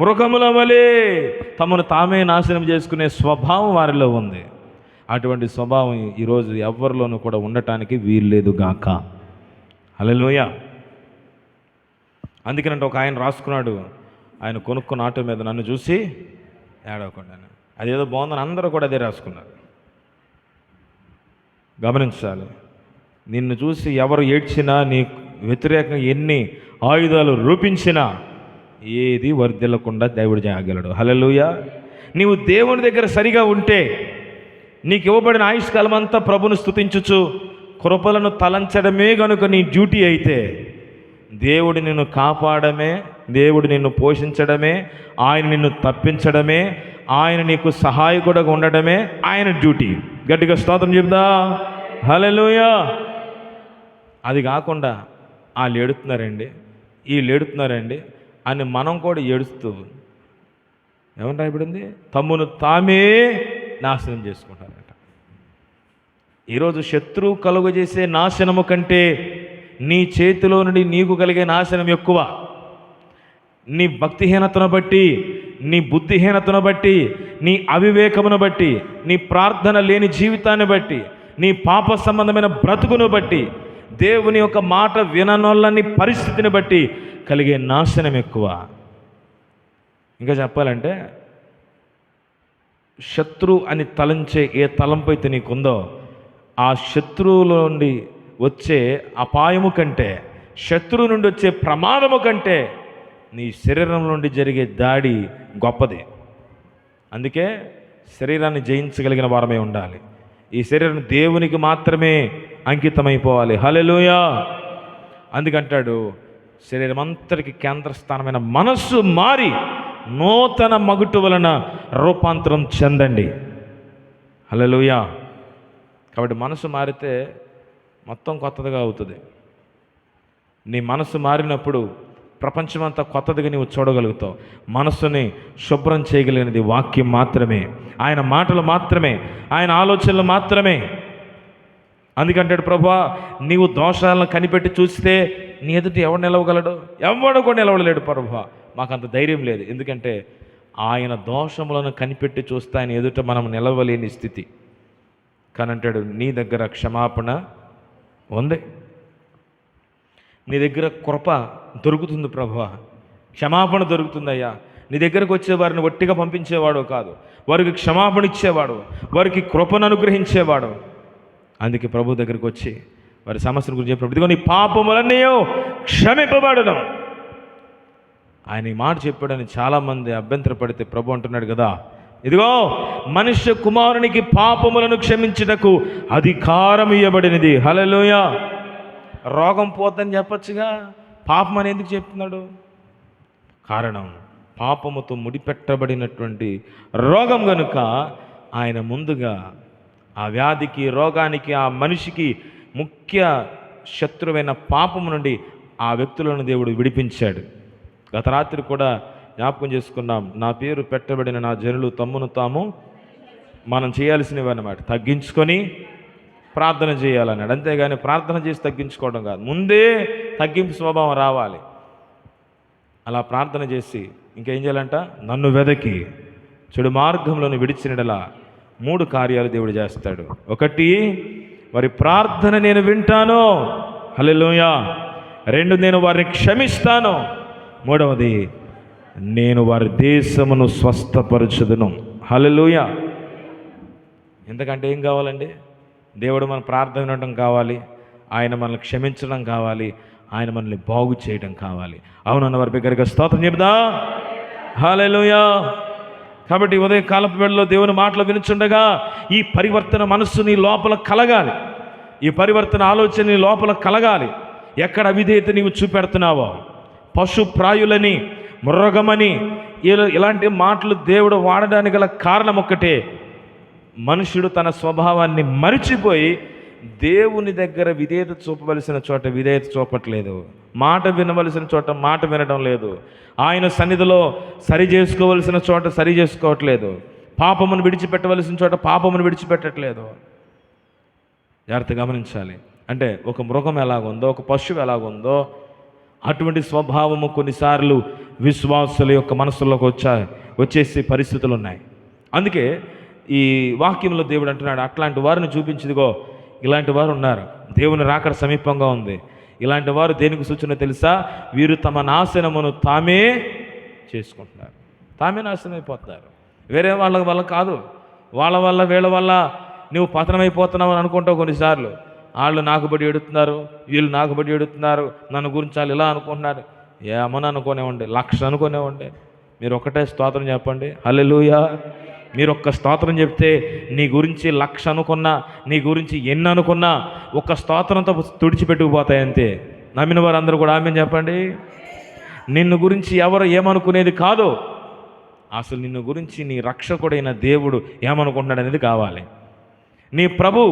మృగముల వలె తమను తామే నాశనం చేసుకునే స్వభావం వారిలో ఉంది. అటువంటి స్వభావం ఈరోజు ఎవరిలోనూ కూడా ఉండటానికి వీల్లేదు గాక. హల్లెలూయా. అందుకనంటే ఒక ఆయన రాసుకున్నాడు, ఆయన కొనుక్కున్న ఆటో మీద నన్ను చూసి ఏడవకుండా, అదేదో బాగుందని అందరూ కూడా అదే రాసుకున్నారు. గమనించాలి, నిన్ను చూసి ఎవరు ఏడ్చినా, నీ వ్యతిరేకంగా ఎన్ని ఆయుధాలు రూపించినా ఏది వర్ధిల్లకుండా దేవుడు చేయగలడు. హల్లెలూయా. నీవు దేవుని దగ్గర సరిగా ఉంటే నీకు ఇవ్వబడిన ఆయుష్కాలం అంతా ప్రభును స్తుతించుచు కృపలను తలంచడమే కనుక నీ డ్యూటీ అయితే, దేవుడు నిన్ను కాపాడమే, దేవుడు నిన్ను పోషించడమే, ఆయన నిన్ను తప్పించడమే, ఆయన నీకు సహాయకుడుగా ఉండడమే ఆయన డ్యూటీ. గట్టిగా స్తోత్రం చెప్దా. హల్లెలూయా. అది కాకుండా వాళ్ళు ఏడుతున్నారండి, వీళ్ళు ఏడుతున్నారండి అని మనం కూడా ఏడుస్తూ ఏమని రాయబడింది? తమ్మును తామే నాశనం చేసుకుంటారట. ఈరోజు శత్రువు కలుగజేసే నాశనము కంటే నీ చేతిలో నుండి నీకు కలిగే నాశనం ఎక్కువ. నీ భక్తిహీనతను బట్టి, నీ బుద్ధిహీనతను బట్టి, నీ అవివేకమును బట్టి, నీ ప్రార్థన లేని జీవితాన్ని బట్టి, నీ పాప సంబంధమైన బ్రతుకును బట్టి, దేవుని యొక్క మాట విననోళ్ళని పరిస్థితిని బట్టి కలిగే నాశనం ఎక్కువ. ఇంకా చెప్పాలంటే శత్రు అని తలంచే ఏ తలంపు అయితే నీకుందో, ఆ శత్రువులో నుండి వచ్చే అపాయము కంటే, శత్రువు నుండి వచ్చే ప్రమాదము కంటే నీ శరీరం నుండి జరిగే దాడి గొప్పది. అందుకే శరీరాన్ని జయించగలిగిన వారమే ఉండాలి. ఈ శరీరం దేవునికి మాత్రమే అంకితమైపోవాలి. హల్లెలూయా. అందుకంటాడు, శరీరం అంతటికి కేంద్రస్థానమైన మనస్సు మారి నూతన మగుటు వలన రూపాంతరం చెందండి. హల్లెలూయా. కాబట్టి మనసు మారితే మొత్తం కొత్తదిగా అవుతుంది. నీ మనసు మారినప్పుడు ప్రపంచమంతా కొత్తదిగా నీవు చూడగలుగుతావు. మనసుని శుభ్రం చేయగలిగినది వాక్యం మాత్రమే, ఆయన మాటలు మాత్రమే, ఆయన ఆలోచనలు మాత్రమే. అందుకంటాడు ప్రభువా, నీవు దోషాలను కనిపెట్టి చూస్తే నీ ఎదుటి ఎవడు నిలవగలడు? ఎవడు కూడా నిలవలేడు ప్రభువా. మాకంత ధైర్యం లేదు. ఎందుకంటే ఆయన దోషములను కనిపెట్టి చూస్తే ఆయన ఎదుట మనం నిలవలేని స్థితి. కానీ అంటాడు, నీ దగ్గర క్షమాపణ ఉంది, నీ దగ్గర కృప దొరుకుతుంది ప్రభువా, క్షమాపణ దొరుకుతుందయ్యా. నీ దగ్గరకు వచ్చే వారిని ఒట్టిగా పంపించేవాడు కాదు, వారికి క్షమాపణ ఇచ్చేవాడు, వారికి కృపను అనుగ్రహించేవాడు. అందుకే ప్రభు దగ్గరికి వచ్చి వారి సమస్యల గురించి చెప్పినప్పుడు, ఇదిగో నీ పాపములన్నీ క్షమింపబడను. ఆయన ఈ మాట చెప్పాడని చాలామంది అభ్యంతరపడితే ప్రభు అంటున్నాడు కదా, ఇదిగో మనుష్య కుమారునికి పాపములను క్షమించుటకు అధికారం ఇవ్వబడినది. హల్లెలూయా. రోగం పోతుందని చెప్పచ్చుగా, పాపం అని ఎందుకు చెప్తున్నాడు? కారణం పాపముతో ముడిపెట్టబడినటువంటి రోగం గనుక ఆయన ముందుగా ఆ వ్యాధికి, రోగానికి, ఆ మనిషికి ముఖ్య శత్రువైన పాపము నుండి ఆ వ్యక్తులను దేవుడు విడిపించాడు. గత రాత్రి కూడా జ్ఞాపకం చేసుకున్నాం, నా పేరు పెట్టబడిన నా జనులు తమ్మును తాము మనం చేయాల్సినవి అన్నమాట తగ్గించుకొని ప్రార్థన చేయాలన్నాడు. అంతేగాని ప్రార్థన చేసి తగ్గించుకోవడం కాదు, ముందే తగ్గింపు స్వభావం రావాలి. అలా ప్రార్థన చేసి ఇంకేం చేయాలంట? నన్ను వెదకి చెడు మార్గంలోని విడిచినడలా 3 కార్యాలు దేవుడు చేస్తాడు. 1, వారి ప్రార్థన నేను వింటాను. హల్లెలూయా. 2, నేను వారిని క్షమిస్తాను. 3, నేను వారి దేశమును స్వస్థపరచుదును. హల్లెలూయా. ఎందుకంటే ఏం కావాలండి? దేవుడు మన ప్రార్థన వినడం కావాలి, ఆయన మనల్ని క్షమించడం కావాలి, ఆయన మనల్ని బాగు చేయడం కావాలి. అవునన్న వారి బిగ్గరగా స్తోత్రం చెబుదా. హల్లెలూయా. కాబట్టి ఉదయ కాలపు వేళలో దేవుని మాటలు వినుచుండగా ఈ పరివర్తన మనస్సు నీ లోపల కలగాలి, ఈ పరివర్తన ఆలోచన నీ లోపల కలగాలి. ఎక్కడ అవిధేయత నీవు చూపెడుతున్నావో, పశుప్రాయులని, మృగమని, ఇలాంటి మాటలు దేవుడు వాడడానికి గల కారణం ఒక్కటే, మనుషుడు తన స్వభావాన్ని మరిచిపోయి దేవుని దగ్గర విధేయత చూపవలసిన చోట విధేయత చూపట్లేదు, మాట వినవలసిన చోట మాట వినడం లేదు, ఆయన సన్నిధిలో సరి చేసుకోవలసిన చోట సరి చేసుకోవట్లేదు, పాపమును విడిచిపెట్టవలసిన చోట పాపమును విడిచిపెట్టట్లేదు. జాగ్రత్త గమనించాలి. అంటే ఒక మృగం ఎలాగుందో, ఒక పశువు ఎలాగుందో అటువంటి స్వభావము కొన్నిసార్లు విశ్వాసుల యొక్క మనసులోకి వచ్చేసే పరిస్థితులు ఉన్నాయి. అందుకే ఈ వాక్యంలో దేవుడు అంటున్నాడు, అట్లాంటి వారిని చూపించిదిగో, ఇలాంటి వారు ఉన్నారు, దేవుని రాకడ సమీపంగా ఉంది. ఇలాంటి వారు దేనికి సూచన తెలుసా? వీరు తమ నాశనమును తామే చేసుకుంటున్నారు, తామే నాశనం అయిపోతున్నారు. వేరే వాళ్ళ వల్ల కాదు, వాళ్ళ వల్ల వీళ్ళ వల్ల నువ్వు పతనమైపోతున్నావు అని అనుకుంటావు. కొన్నిసార్లు వాళ్ళు నాకు బడి ఎడుతున్నారు, వీళ్ళు నాకు బడి ఎడుతున్నారు, నన్ను గురించి వాళ్ళు ఇలా అనుకుంటున్నారు. ఏమని అనుకునేవ్వండి, 1,00,000 అనుకునేవ్వండి. మీరు ఒక్కటే స్తోత్రం చెప్పండి, హల్లెలూయా. మీరు ఒక్క స్తోత్రం చెప్తే నీ గురించి 1,00,000 అనుకున్నా, నీ గురించి ఎన్ని అనుకున్నా ఒక్క స్తోత్రంతో తుడిచిపెట్టుకుపోతాయి అంతే. నమ్మిన వారందరూ కూడా ఆమేన్ చెప్పండి. నిన్ను గురించి ఎవరు ఏమనుకునేది కాదు, అసలు నిన్ను గురించి నీ రక్షకుడైన దేవుడు ఏమనుకుంటున్నాడు అనేది కావాలి. నీ ప్రభు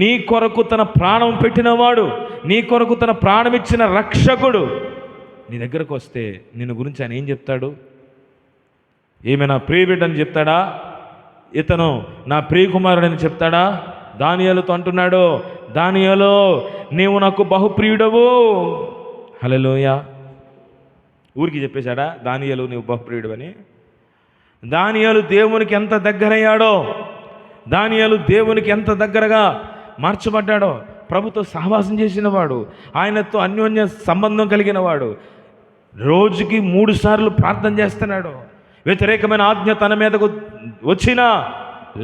నీ కొరకు తన ప్రాణం పెట్టినవాడు, నీ కొరకు తన ప్రాణం ఇచ్చిన రక్షకుడు నీ దగ్గరకు వస్తే నిన్ను గురించి ఆయన ఏం చెప్తాడు? ఏమైనా ప్రియబిడ్డని చెప్తాడా? ఇతను నా ప్రియకుమారుడని చెప్తాడా? దానియేలుతో అంటున్నాడు, దానియేలు నీవు నాకు బహుప్రియుడవు. హల్లెలూయా. ఊరికి చెప్పేశాడా దానియేలు నీవు బహుప్రియుడు అని? దానియేలు దేవునికి ఎంత దగ్గరయ్యాడో, దానియేలు దేవునికి ఎంత దగ్గరగా మార్చబడ్డాడో, ప్రభుతో సహవాసం చేసినవాడు, ఆయనతో అన్యోన్య సంబంధం కలిగిన వాడు, రోజుకి 3 సార్లు ప్రార్థన చేస్తున్నాడు. వ్యతిరేకమైన ఆజ్ఞ తన మీదకు వచ్చినా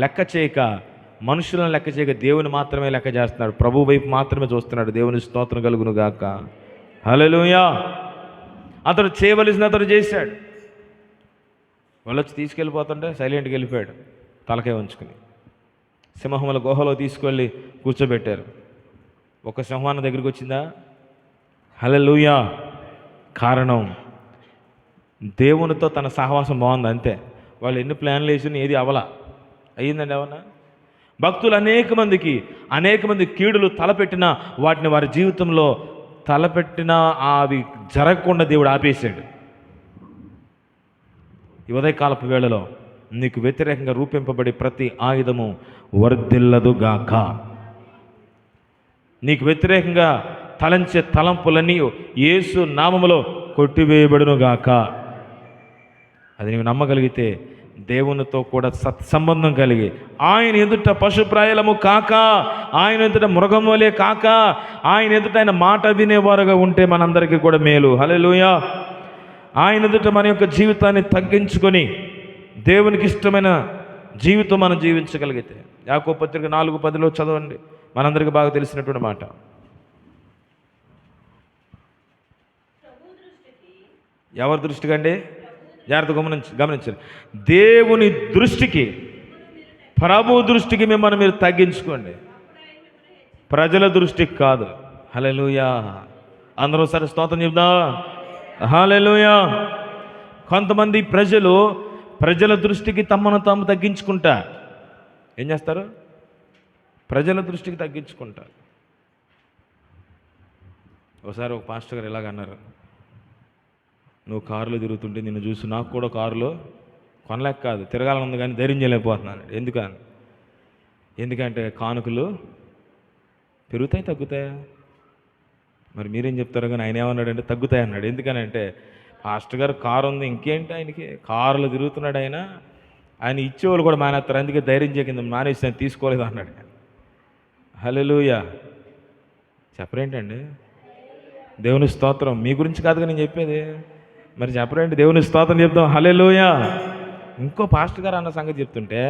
లెక్క చేయక, మనుషులను లెక్క చేయక దేవుని మాత్రమే లెక్క చేస్తున్నాడు, ప్రభు వైపు మాత్రమే చూస్తున్నాడు. దేవుని స్తోత్రం కలుగును గాక. హల్లెలూయా. అతడు చేయవలసిన అతడు చేశాడు. వాళ్ళు వచ్చి తీసుకెళ్ళిపోతుంటే సైలెంట్గా వెళ్ళిపోయాడు, తలకాయ ఉంచుకుని. సింహముల గుహలో తీసుకెళ్ళి కూర్చోబెట్టారు. ఒక సింహాన్ని దగ్గరికి వచ్చిందా? హల్లెలూయా. కారణం దేవునితో తన సహవాసం బాగుంది అంతే. వాళ్ళు ఎన్ని ప్లాన్లు వేసినా ఏది అవలా. అయ్యిందండి ఏమన్నా? భక్తులు అనేక మంది కీడులు తలపెట్టినా వాటిని వారి జీవితంలో తలపెట్టినా అవి జరగకుండా దేవుడు ఆపేశాడు. ఈ ఉదయకాలపు వేళలో నీకు వ్యతిరేకంగా రూపింపబడి ప్రతి ఆయుధము వర్ధిల్లదుగాక. నీకు వ్యతిరేకంగా తలంచే తలంపులన్నీ యేసు నామములో కొట్టివేయబడునుగాక. అది నీవు నమ్మగలిగితే దేవునితో కూడా సత్సంబంధం కలిగి ఆయన ఎదుట పశుప్రాయులము కాక, ఆయన ఎదుట మృగం వలె కాక, ఆయన ఎదుట ఆయన మాట వినేవారుగా ఉంటే మనందరికీ కూడా మేలు. హల్లెలూయా. ఆయన ఎదుట మన యొక్క జీవితాన్ని తగ్గించుకొని దేవునికి ఇష్టమైన జీవితం మనం జీవించగలిగితే, యాకోబు పత్రిక 4:10 చదవండి, మనందరికీ బాగా తెలిసినటువంటి మాట. ఎవరి దృష్టికి అండి? జాగ్రత్త గమనించండి. దేవుని దృష్టికి, ప్రభు దృష్టికి మిమ్మల్ని మీరు తగ్గించుకోండి, ప్రజల దృష్టికి కాదు. హల్లెలూయా. అందరూ సరే స్తోత్రం చెప్దా. హల్లెలూయా. కొంతమంది ప్రజల దృష్టికి తమను తాము తగ్గించుకుంటారు. ఏం చేస్తారు? ప్రజల దృష్టికి తగ్గించుకుంటారు. ఒకసారి ఒక పాస్టర్ గారు ఇలాగ అన్నారు, నువ్వు కారులో తిరుగుతుంటే నిన్ను చూసి నాకు కూడా కారులో కొనలేక కాదు, తిరగాలనుంది కానీ ధైర్యం చేయలేకపోతున్నాను. ఎందుకంటే కానుకలు పెరుగుతాయి తగ్గుతాయా? మరి మీరేం చెప్తారు? కానీ ఆయన ఏమన్నాడంటే తగ్గుతాయి అన్నాడు. ఎందుకనంటే పాస్టర్ గారు కారు ఉంది, ఇంకేంటి ఆయనకి, కారులో తిరుగుతున్నాడు ఆయన ఇచ్చేవాళ్ళు కూడా మానేస్తారు, అందుకే ధైర్యం చేయకుండా మానేసి ఆయన తీసుకోలేదు అన్నాడు. హల్లెలూయా. చెప్పరేంటండి? దేవుని స్తోత్రం. మీ గురించి కాదుగా నేను చెప్పేది, మరి చెప్పరేంటి? దేవుని స్తోత్రం చెప్తాం. హల్లెలూయా. ఇంకో పాస్టర్ గారు అన్న సంగతి చెప్తుంటే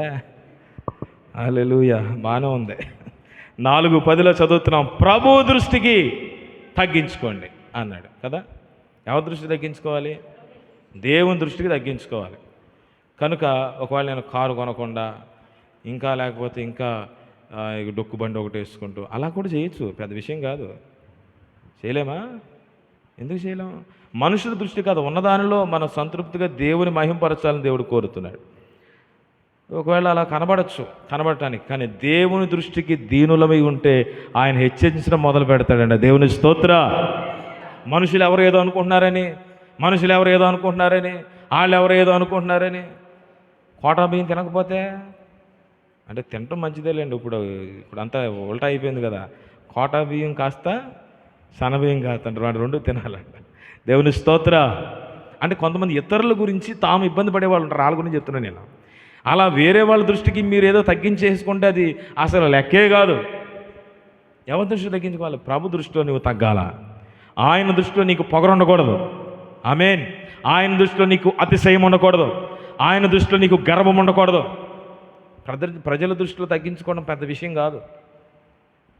హల్లెలూయా బాగానే ఉంది. 4:10 చదువుతున్నాం, ప్రభు దృష్టికి తగ్గించుకోండి అన్నాడు కదా. ఎవరి దృష్టి తగ్గించుకోవాలి? దేవుని దృష్టికి తగ్గించుకోవాలి. కనుక ఒకవేళ నేను కారు కొనకుండా ఇంకా లేకపోతే ఇంకా డొక్కు బండి ఒకటి వేసుకుంటూ అలా కూడా చేయొచ్చు, పెద్ద విషయం కాదు. చేయలేమా? ఎందుకు చేయలేము? మనుషుల దృష్టి కాదు, ఉన్నదానిలో మనం సంతృప్తిగా దేవుని మహింపరచాలని దేవుడు కోరుతున్నాడు. ఒకవేళ అలా కనబడటానికి, కానీ దేవుని దృష్టికి దీనులమై ఉంటే ఆయన హెచ్చరించడం మొదలు పెడతాడండి. దేవుని స్తోత్ర. మనుషులు ఎవరు ఏదో అనుకుంటున్నారని, వాళ్ళు ఎవరు ఏదో అనుకుంటున్నారని కోటా బియ్యం తినకపోతే, అంటే తినటం మంచిదేలేండి. ఇప్పుడు అంతా ఉల్టా అయిపోయింది కదా. కోటా బియ్యం కాస్త సన్నబియ్యం కాస్తంటారు, వాడు రెండు తినాలంట. దేవుని స్తోత్ర. అంటే కొంతమంది ఇతరుల గురించి తాము ఇబ్బంది పడేవాళ్ళు ఉంటారు, వాళ్ళ గురించి చెప్తున్నాను నేను. అలా వేరే వాళ్ళ దృష్టికి మీరు ఏదో తగ్గించేసుకుంటే అది అసలు లెక్కే కాదు. ఎవరి దృష్టి తగ్గించుకోవాలి? ప్రభు దృష్టిలో నువ్వు తగ్గాల. ఆయన దృష్టిలో నీకు పొగరు ఉండకూడదు. ఆమేన్. ఆయన దృష్టిలో నీకు అతిశయం ఉండకూడదు. ఆయన దృష్టిలో నీకు గర్వం ఉండకూడదు. ప్రజల దృష్టిలో తగ్గించుకోవడం పెద్ద విషయం కాదు.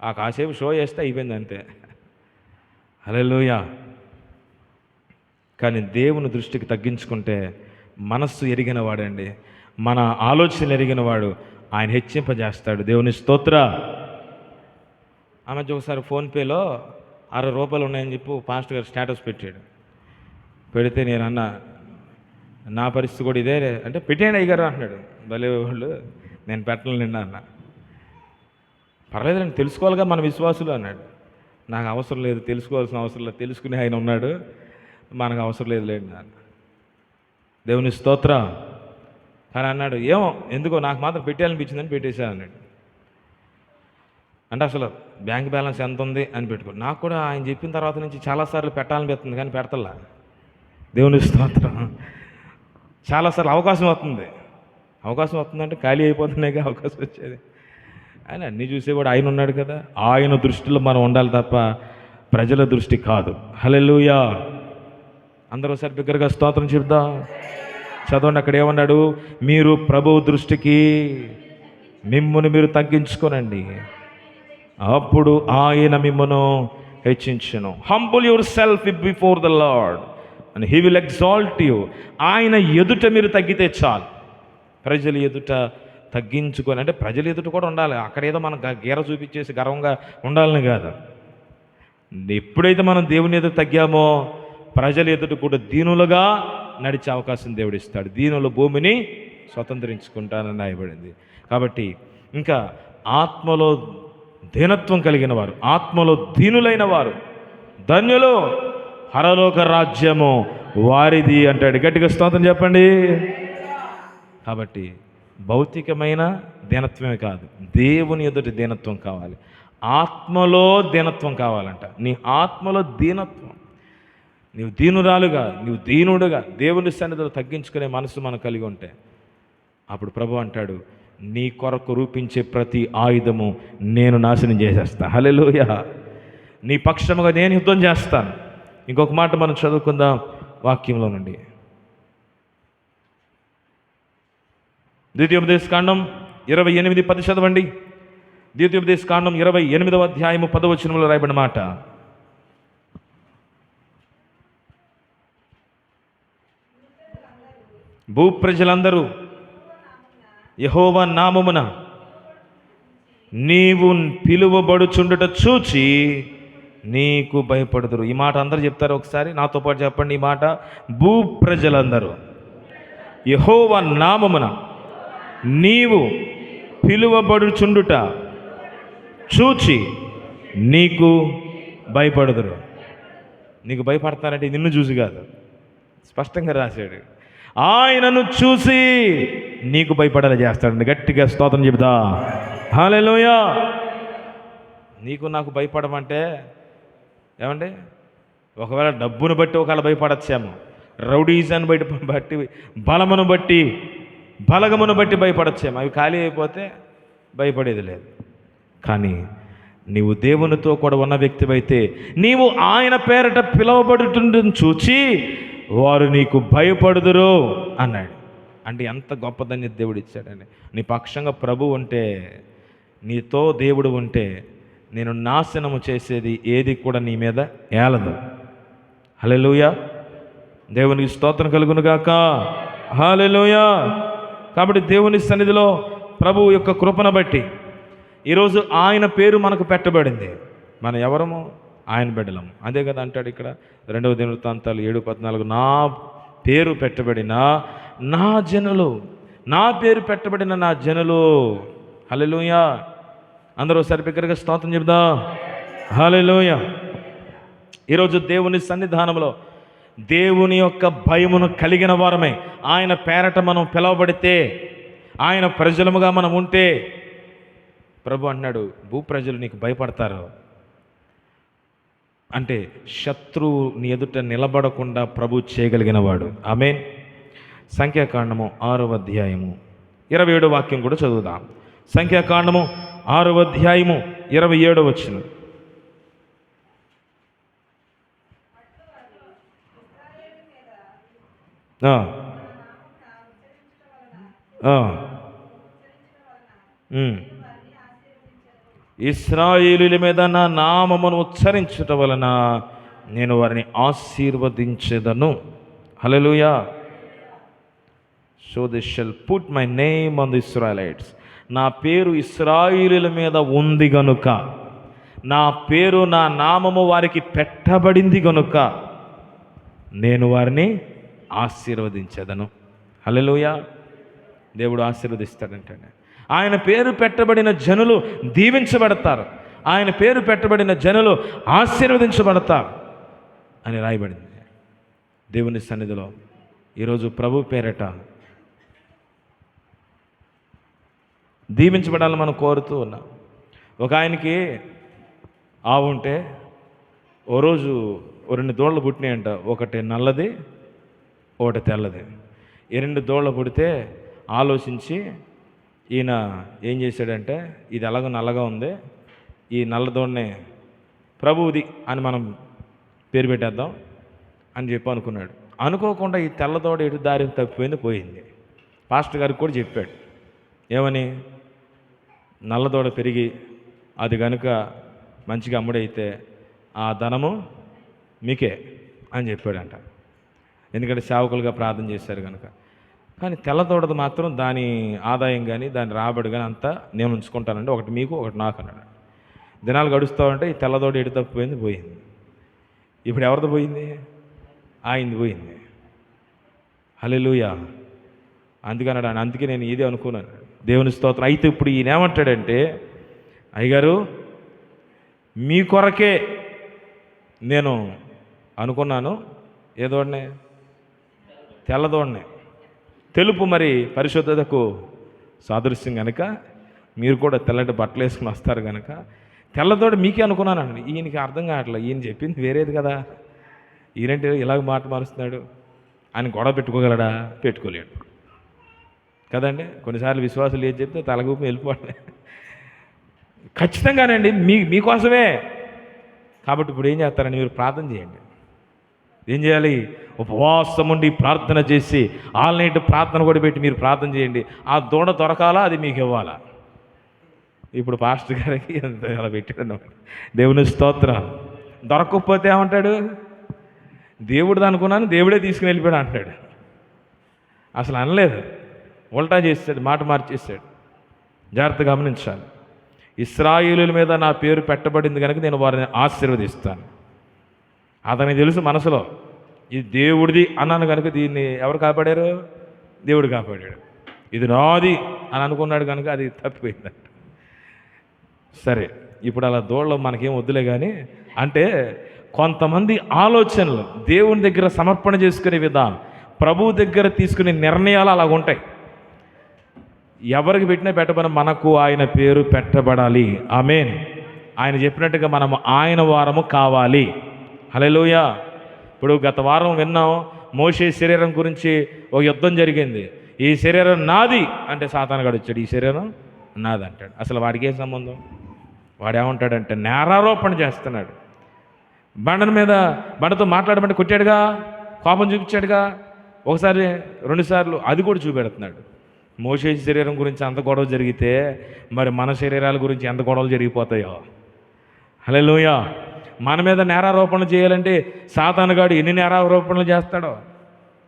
ఆ కాసేపు షో చేస్తే అయిపోయింది అంతే. హల్లెలూయా. కానీ దేవుని దృష్టికి తగ్గించుకుంటే మనస్సు ఎరిగిన వాడండి, మన ఆలోచన ఎరిగిన వాడు, ఆయన హెచ్చింపజేస్తాడు. దేవుని స్తోత్ర. ఆ మధ్య ఒకసారి ఫోన్పేలో 60 రూపాయలు ఉన్నాయని చెప్పి పాస్టర్ గారు స్టేటస్ పెట్టాడు. పెడితే నేను అన్నా, నా పరిస్థితి కూడా ఇదే అంటే, పెట్టేయండి అయ్యగారు అంటున్నాడు. భలే వాళ్ళు, నేను పెట్టలేను నిన్న అన్న. పర్లేదండి, తెలుసుకోవాలిగా మన విశ్వాసులు అన్నాడు. నాకు అవసరం లేదు, తెలుసుకోవాల్సిన అవసరం లేదు, తెలుసుకునే ఆయన ఉన్నాడు, మనకు అవసరం లేదు లేండి అన్న. దేవుని స్తోత్ర. కానీ అన్నాడు, ఏమో ఎందుకో నాకు మాత్రం పెట్టాలనిపించిందని పెట్టేశాను అన్నాడు. అంటే అసలు బ్యాంక్ బ్యాలెన్స్ ఎంత ఉంది అని పెట్టుకో. నాకు కూడా ఆయన చెప్పిన తర్వాత నుంచి చాలాసార్లు పెట్టాలనిపిస్తుంది, కానీ పెడతల్లా. దేవుని స్తోత్రం. చాలాసార్లు అవకాశం వస్తుందంటే ఖాళీ అయిపోతున్నాయిగా అవకాశం వచ్చేది. ఆయన అన్నీ చూసేవాడు ఆయన ఉన్నాడు కదా. ఆయన దృష్టిలో మనం ఉండాలి తప్ప ప్రజల దృష్టి కాదు. హల్లెలూయా. అందరూ ఒకసారి బిగ్గరగా స్తోత్రం చెప్దాం. చదవండి, అక్కడ ఏమన్నాడు? మీరు ప్రభువు దృష్టికి మిమ్మును మీరు తగ్గించుకోనండి, అప్పుడు ఆయన మిమ్మును హెచ్చించును. Humble yourself before the lord and he will exalt you. ఆయన ఎదుట మీరు తగ్గితే చాలు. ప్రజల ఎదుట తగ్గించుకొని, అంటే ప్రజల ఎదుట కూడా ఉండాలి. అక్కడేదో మనం గీర చూపించేసి గర్వంగా ఉండాలని కాదు. ఎప్పుడైతే మనం దేవుని ఎదుట తగ్గామో ప్రజల ఎదుట కూడా దీనులుగా నడిచే అవకాశం దేవుడు ఇస్తాడు. దీనుల భూమిని స్వతంత్రించుకుంటానని రాయబడింది. కాబట్టి ఇంకా ఆత్మలో దీనత్వం కలిగిన వారు, ఆత్మలో దీనులైన వారు ధన్యులు, పరలోక రాజ్యము వారిది అంటాడు. గట్టిగా స్తోత్రం చెప్పండి. కాబట్టి భౌతికమైన దీనత్వమే కాదు, దేవుని ఎదుటి దీనత్వం కావాలి, ఆత్మలో దీనత్వం కావాలంట. నీ ఆత్మలో దీనత్వం, నీవు దీనురాలుగా, నీవు దీనుడుగా దేవుని సన్నిధిలో తగ్గించుకునే మనసు మనం కలిగి ఉంటే అప్పుడు ప్రభు అంటాడు, నీ కొరకు రూపించే ప్రతి ఆయుధము నేను నాశనం చేసేస్తా. హల్లెలూయా. నీ పక్షముగా నేను యుద్ధం చేస్తాను. ఇంకొక మాట మనం చదువుకుందాం వాక్యంలో నుండి. ద్వితీయోపదేశకాండం 28:10 చదవండి. ద్వితీయోపదేశకాండం 28వ అధ్యాయము 10వ వచనంలో రాయబడిన మాట. భూప్రజలందరూ యెహోవా నామమున నీవు పిలువబడుచుండుట చూచి నీకు భయపడుదురు. ఈ మాట అందరూ చెప్తారు, ఒకసారి నాతో పాటు చెప్పండి ఈ మాట. భూప్రజలందరూ యెహోవా నామమున నీవు పిలువబడుచుండుట చూచి నీకు భయపడుదురు. నీకు భయపడతానంటే నిన్ను చూసి కాదు, స్పష్టంగా రాశాడు. ఆయనను చూసి నీకు భయపడేలా చేస్తాడండి. గట్టిగా స్తోత్రం చెబుతా. హల్లెలూయా. నీకు నాకు భయపడమంటే ఏమండి, ఒకవేళ డబ్బును బట్టి ఒకవేళ భయపడచ్చేమో, రౌడీజాన్ని బట్టి, బలమును బట్టి, బలగమును బట్టి భయపడచ్చేమో. అవి ఖాళీ అయిపోతే భయపడేది లేదు. కానీ నీవు దేవునితో కూడా ఉన్న వ్యక్తివైతే, నీవు ఆయన పేరట పిలువబడుతుండని చూచి వారు నీకు భయపడుదురు అన్నాడు. అంటే ఎంత గొప్ప ధన్యత దేవుడు ఇచ్చాడండి. నీ పక్షంగా ప్రభు ఉంటే, నీతో దేవుడు ఉంటే నేను నాశనము చేసేది ఏది కూడా నీ మీద ఏలదు. హల్లెలూయా, దేవునికి స్తోత్రం కలుగునుగాక. హల్లెలూయా. కాబట్టి దేవుని సన్నిధిలో ప్రభువు యొక్క కృపను బట్టి ఈరోజు ఆయన పేరు మనకు పెట్టబడింది. మన ఎవరము? ఆయన బిడ్డలము. అదే కదా అంటాడు ఇక్కడ 2వ దినవృత్తాంతాలు 7:14, నా పేరు పెట్టబడిన నా జనులు, నా పేరు పెట్టబడిన నా జనులు. హల్లెలూయా. అందరూ ఒకసారి బిగ్గరగా స్తోత్రం చెప్దాం. హల్లెలూయా. ఈరోజు దేవుని సన్నిధానంలో దేవుని యొక్క భయమును కలిగిన వారమే ఆయన పేరట మనం పిలువబడితే, ఆయన ప్రజలముగా మనం ఉంటే, ప్రభు అన్నాడు భూప్రజలు నీకు భయపడతారు అంటే శత్రువు నీ ఎదుట నిలబడకుండా ప్రభు చేయగలిగిన వాడు. ఆమేన్. సంఖ్యాకాండము 6వ అధ్యాయము 27వ వాక్యం కూడా చదువుదాం. సంఖ్యాకాండము 6వ అధ్యాయము 27వ వచనం. ఇశ్రాయేలీయుల మీద నా నామమును ఉచ్చరించుట వలన నేను వారిని ఆశీర్వదించెదను. Hallelujah. So they shall put my name on the Israelites. నా పేరు ఇశ్రాయేలీయుల మీద ఉంది గనుక, నా పేరు, నా నామము వారికి పెట్టబడింది గనుక నేను వారిని ఆశీర్వదించెదను. హల్లెలూయా. దేవుడు ఆశీర్వదిస్తాడంటే ఆయన పేరు పెట్టబడిన జనులు దీవించబడతారు, ఆయన పేరు పెట్టబడిన జనులు ఆశీర్వదించబడతారు అని రాయబడింది దేవుని సన్నిధిలో. ఈరోజు ప్రభు పేరట దీవించబడాలని మనం కోరుతూ ఉన్నాం. ఒక ఆయనకి ఆవు ఉంటే ఓ రోజు 2 దూడలు పుట్టినాయంట. ఒకటి నల్లది, ఒకటి తెల్లది. ఈ 2 దూడలు పుడితే ఆలోచించి ఈయన ఏం చేశాడంటే, ఇది ఎలాగో నల్లగా ఉంది, ఈ నల్ల దూడని ప్రభువుది అని మనం పేరు పెట్టేద్దాం అని చెప్పి అనుకున్నాడు. అనుకోకుండా ఈ తెల్ల దూడ ఎటు దారి తప్పిపోయింది, పోయింది. పాస్టర్ గారికి కూడా చెప్పాడు. ఏమని? నల్ల దూడ పెరిగి అది కనుక మంచిగా అమ్ముడైతే ఆ ధనము మీకే అని చెప్పాడంట. ఎందుకంటే సేవకులుగా ప్రార్థన చేశారు కనుక. కానీ తెల్లదూడది మాత్రం దాని ఆదాయం కానీ దాని రాబడి కానీ అంతా నేను ఉంచుకుంటానండి, ఒకటి మీకు ఒకటి నాకు అన్నాడు. దినాలు గడుస్తామంటే ఈ తెల్లదోడ ఎటు తప్పిపోయింది, పోయింది. ఇప్పుడు ఎవరిది పోయింది? ఆయనది పోయింది. హల్లెలూయా. అందుకన్నాడు. అందుకే నేను ఇదే అనుకున్నాను. దేవుని స్తోత్రం. అయితే ఇప్పుడు ఈయన ఏమంటాడంటే, అయ్యగారు మీ కొరకే నేను అనుకున్నాను ఏదోడనే, తెల్లదోడనే. తెలుపు మరి పరిశుద్ధతకు సాదృశ్యం కనుక మీరు కూడా తెల్లటి బట్టలు వేసుకుని వస్తారు కనుక తెల్లదోడ మీకే అనుకున్నానండి. ఈయనకి అర్థం కావట్లేదు, ఈయన చెప్పింది వేరేది కదా, ఈయనంటే ఇలాగ మాట మారుస్తున్నాడు. ఆయన గొడవ పెట్టుకోగలడా? పెట్టుకోలేడు కదండి. కొన్నిసార్లు విశ్వాసులు ఏది చెప్తే తలగూపి వెళ్ళిపోవాలి. ఖచ్చితంగానండి మీకోసమే. కాబట్టి ఇప్పుడు ఏం చేస్తారని మీరు ప్రార్థన చేయండి. ఏం చేయాలి? ఉపవాసం ఉండి ప్రార్థన చేసి ఆల్ నైట్ ప్రార్థన కూడా పెట్టి మీరు ప్రార్థన చేయండి. ఆ దూడ దొరకాలా, అది మీకు ఇవ్వాలా. ఇప్పుడు పాస్టర్ గారికి ఎంత అలా పెట్టాడు. దేవుని స్తోత్రం. దొరకకపోతే ఏమంటాడు? దేవుడిది అనుకున్నాను, దేవుడే తీసుకుని వెళ్ళిపోయాడు అంటాడు. అసలు అనలేదు, ఉల్టా చేస్తాడు, మాట మార్చేస్తాడు. జాగ్రత్త గమనించాలి. ఇశ్రాయేలీయుల మీద నా పేరు పెట్టబడింది కనుక నేను వారిని ఆశీర్వదిస్తాను. అతనికి తెలుసు మనసులో ఇది దేవుడిది అన్నాను కనుక దీన్ని ఎవరు కాపాడారు? దేవుడు కాపాడాడు. ఇది నాది అని అనుకున్నాడు కనుక అది తప్పిపోయిందంట. సరే, ఇప్పుడు అలా దూడలో మనకేం వద్దులే కానీ, అంటే కొంతమంది ఆలోచనలు దేవుని దగ్గర సమర్పణ చేసుకునే విధానం, ప్రభువు దగ్గర తీసుకునే నిర్ణయాలు అలాగ ఉంటాయి. ఎవరికి పెట్టినా పెట్టబడిన మనకు ఆయన పేరు పెట్టబడాలి. ఆమేన్. ఆయన చెప్పినట్టుగా మనం ఆయన వారము కావాలి. హల్లెలూయా. ఇప్పుడు గత వారం విన్నాం, మోషే శరీరం గురించి ఒక యుద్ధం జరిగింది. ఈ శరీరం నాది అంటే సాతానుగాడు వచ్చాడు, ఈ శరీరం నాది అంటాడు. అసలు వాడికి ఏం సంబంధం? వాడేమంటాడంటే నేరారోపణ చేస్తున్నాడు. బండతో మాట్లాడమంటే కొట్టాడుగా, కోపం చూపించాడుగా, ఒకసారి 2 సార్లు అది కూడా చూపెడుతున్నాడు. మోషే శరీరం గురించి అంత గొడవ జరిగితే మరి మన శరీరాల గురించి ఎంత గొడవలు జరిగిపోతాయో. హల్లెలూయా. మన మీద నేరారోపణలు చేయాలంటే సాతానుగాడు ఎన్ని నేరారోపణలు చేస్తాడో.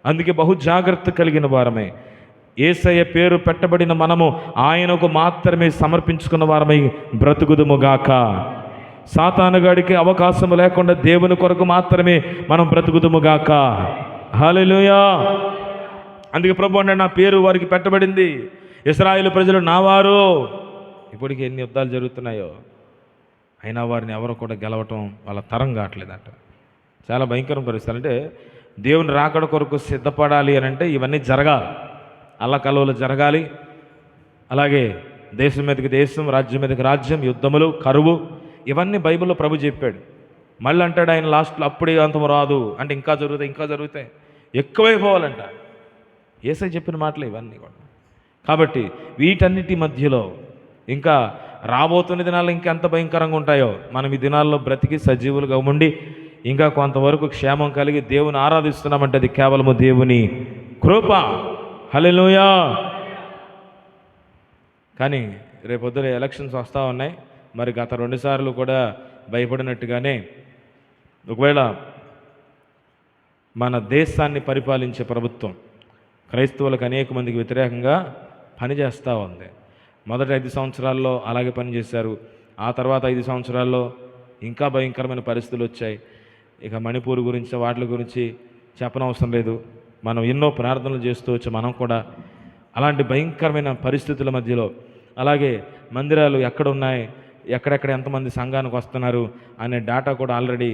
అందుకే బహు జాగ్రత్త కలిగిన వారమే యేసయ్య పేరు పెట్టబడిన మనము ఆయనకు మాత్రమే సమర్పించుకున్న వారమై బ్రతుకుదుముగాక. సాతానుగాడికి అవకాశం లేకుండా దేవుని కొరకు మాత్రమే మనం బ్రతుకుదుముగాక. హల్లెలూయా. అందుకే ప్రభు అంటే నా పేరు వారికి పెట్టబడింది, ఇశ్రాయేలు ప్రజలు నావారు. ఇప్పటికి ఎన్ని యుద్ధాలు జరుగుతున్నాయో అయినా వారిని ఎవరు కూడా గెలవటం వాళ్ళ తరం కావట్లేదంట. చాలా భయంకరం పరిస్థితులు. అంటే దేవుని రాకడ కొరకు సిద్ధపడాలి అని అంటే ఇవన్నీ జరగాలి, అల్లకల్లోలు జరగాలి. అలాగే దేశం మీదకి దేశం, రాజ్యం మీదకి రాజ్యం, యుద్ధములు, కరువు, ఇవన్నీ బైబిల్లో ప్రభు చెప్పాడు. మళ్ళీ అంటాడు ఆయన లాస్ట్లో అప్పుడే అంతం రాదు అంటే ఇంకా జరుగుతాయి ఎక్కువైపోవాలంట. యేసయ్య చెప్పిన మాటలు ఇవన్నీ కూడా. కాబట్టి వీటన్నిటి మధ్యలో ఇంకా రాబోతున్న దినాల్లో ఇంకెంత భయంకరంగా ఉంటాయో, మనం ఈ దినాల్లో బ్రతికి సజీవులుగా ఉండి ఇంకా కొంతవరకు క్షేమం కలిగి దేవుని ఆరాధిస్తున్నామంటే అది కేవలము దేవుని కృప. హల్లెలూయా. కానీ రేపొద్దున ఎలక్షన్స్ వస్తూ ఉన్నాయి. మరి గత 2 సార్లు కూడా భయపడినట్టుగానే ఒకవేళ మన దేశాన్ని పరిపాలించే ప్రభుత్వం క్రైస్తవులకు అనేక మందికి వ్యతిరేకంగా పనిచేస్తూ ఉంది. మొదటి 5 సంవత్సరాల్లో అలాగే పనిచేశారు. ఆ తర్వాత 5 సంవత్సరాల్లో ఇంకా భయంకరమైన పరిస్థితులు వచ్చాయి. ఇక మణిపూర్ గురించి వాటి గురించి చెప్పనవసరం లేదు. మనం ఎన్నో ప్రార్థనలు చేస్తూ వచ్చి మనం కూడా అలాంటి భయంకరమైన పరిస్థితుల మధ్యలో, అలాగే మందిరాలు ఎక్కడున్నాయి, ఎక్కడెక్కడ ఎంతమంది సంఘానికి వస్తున్నారు అనే డేటా కూడా ఆల్రెడీ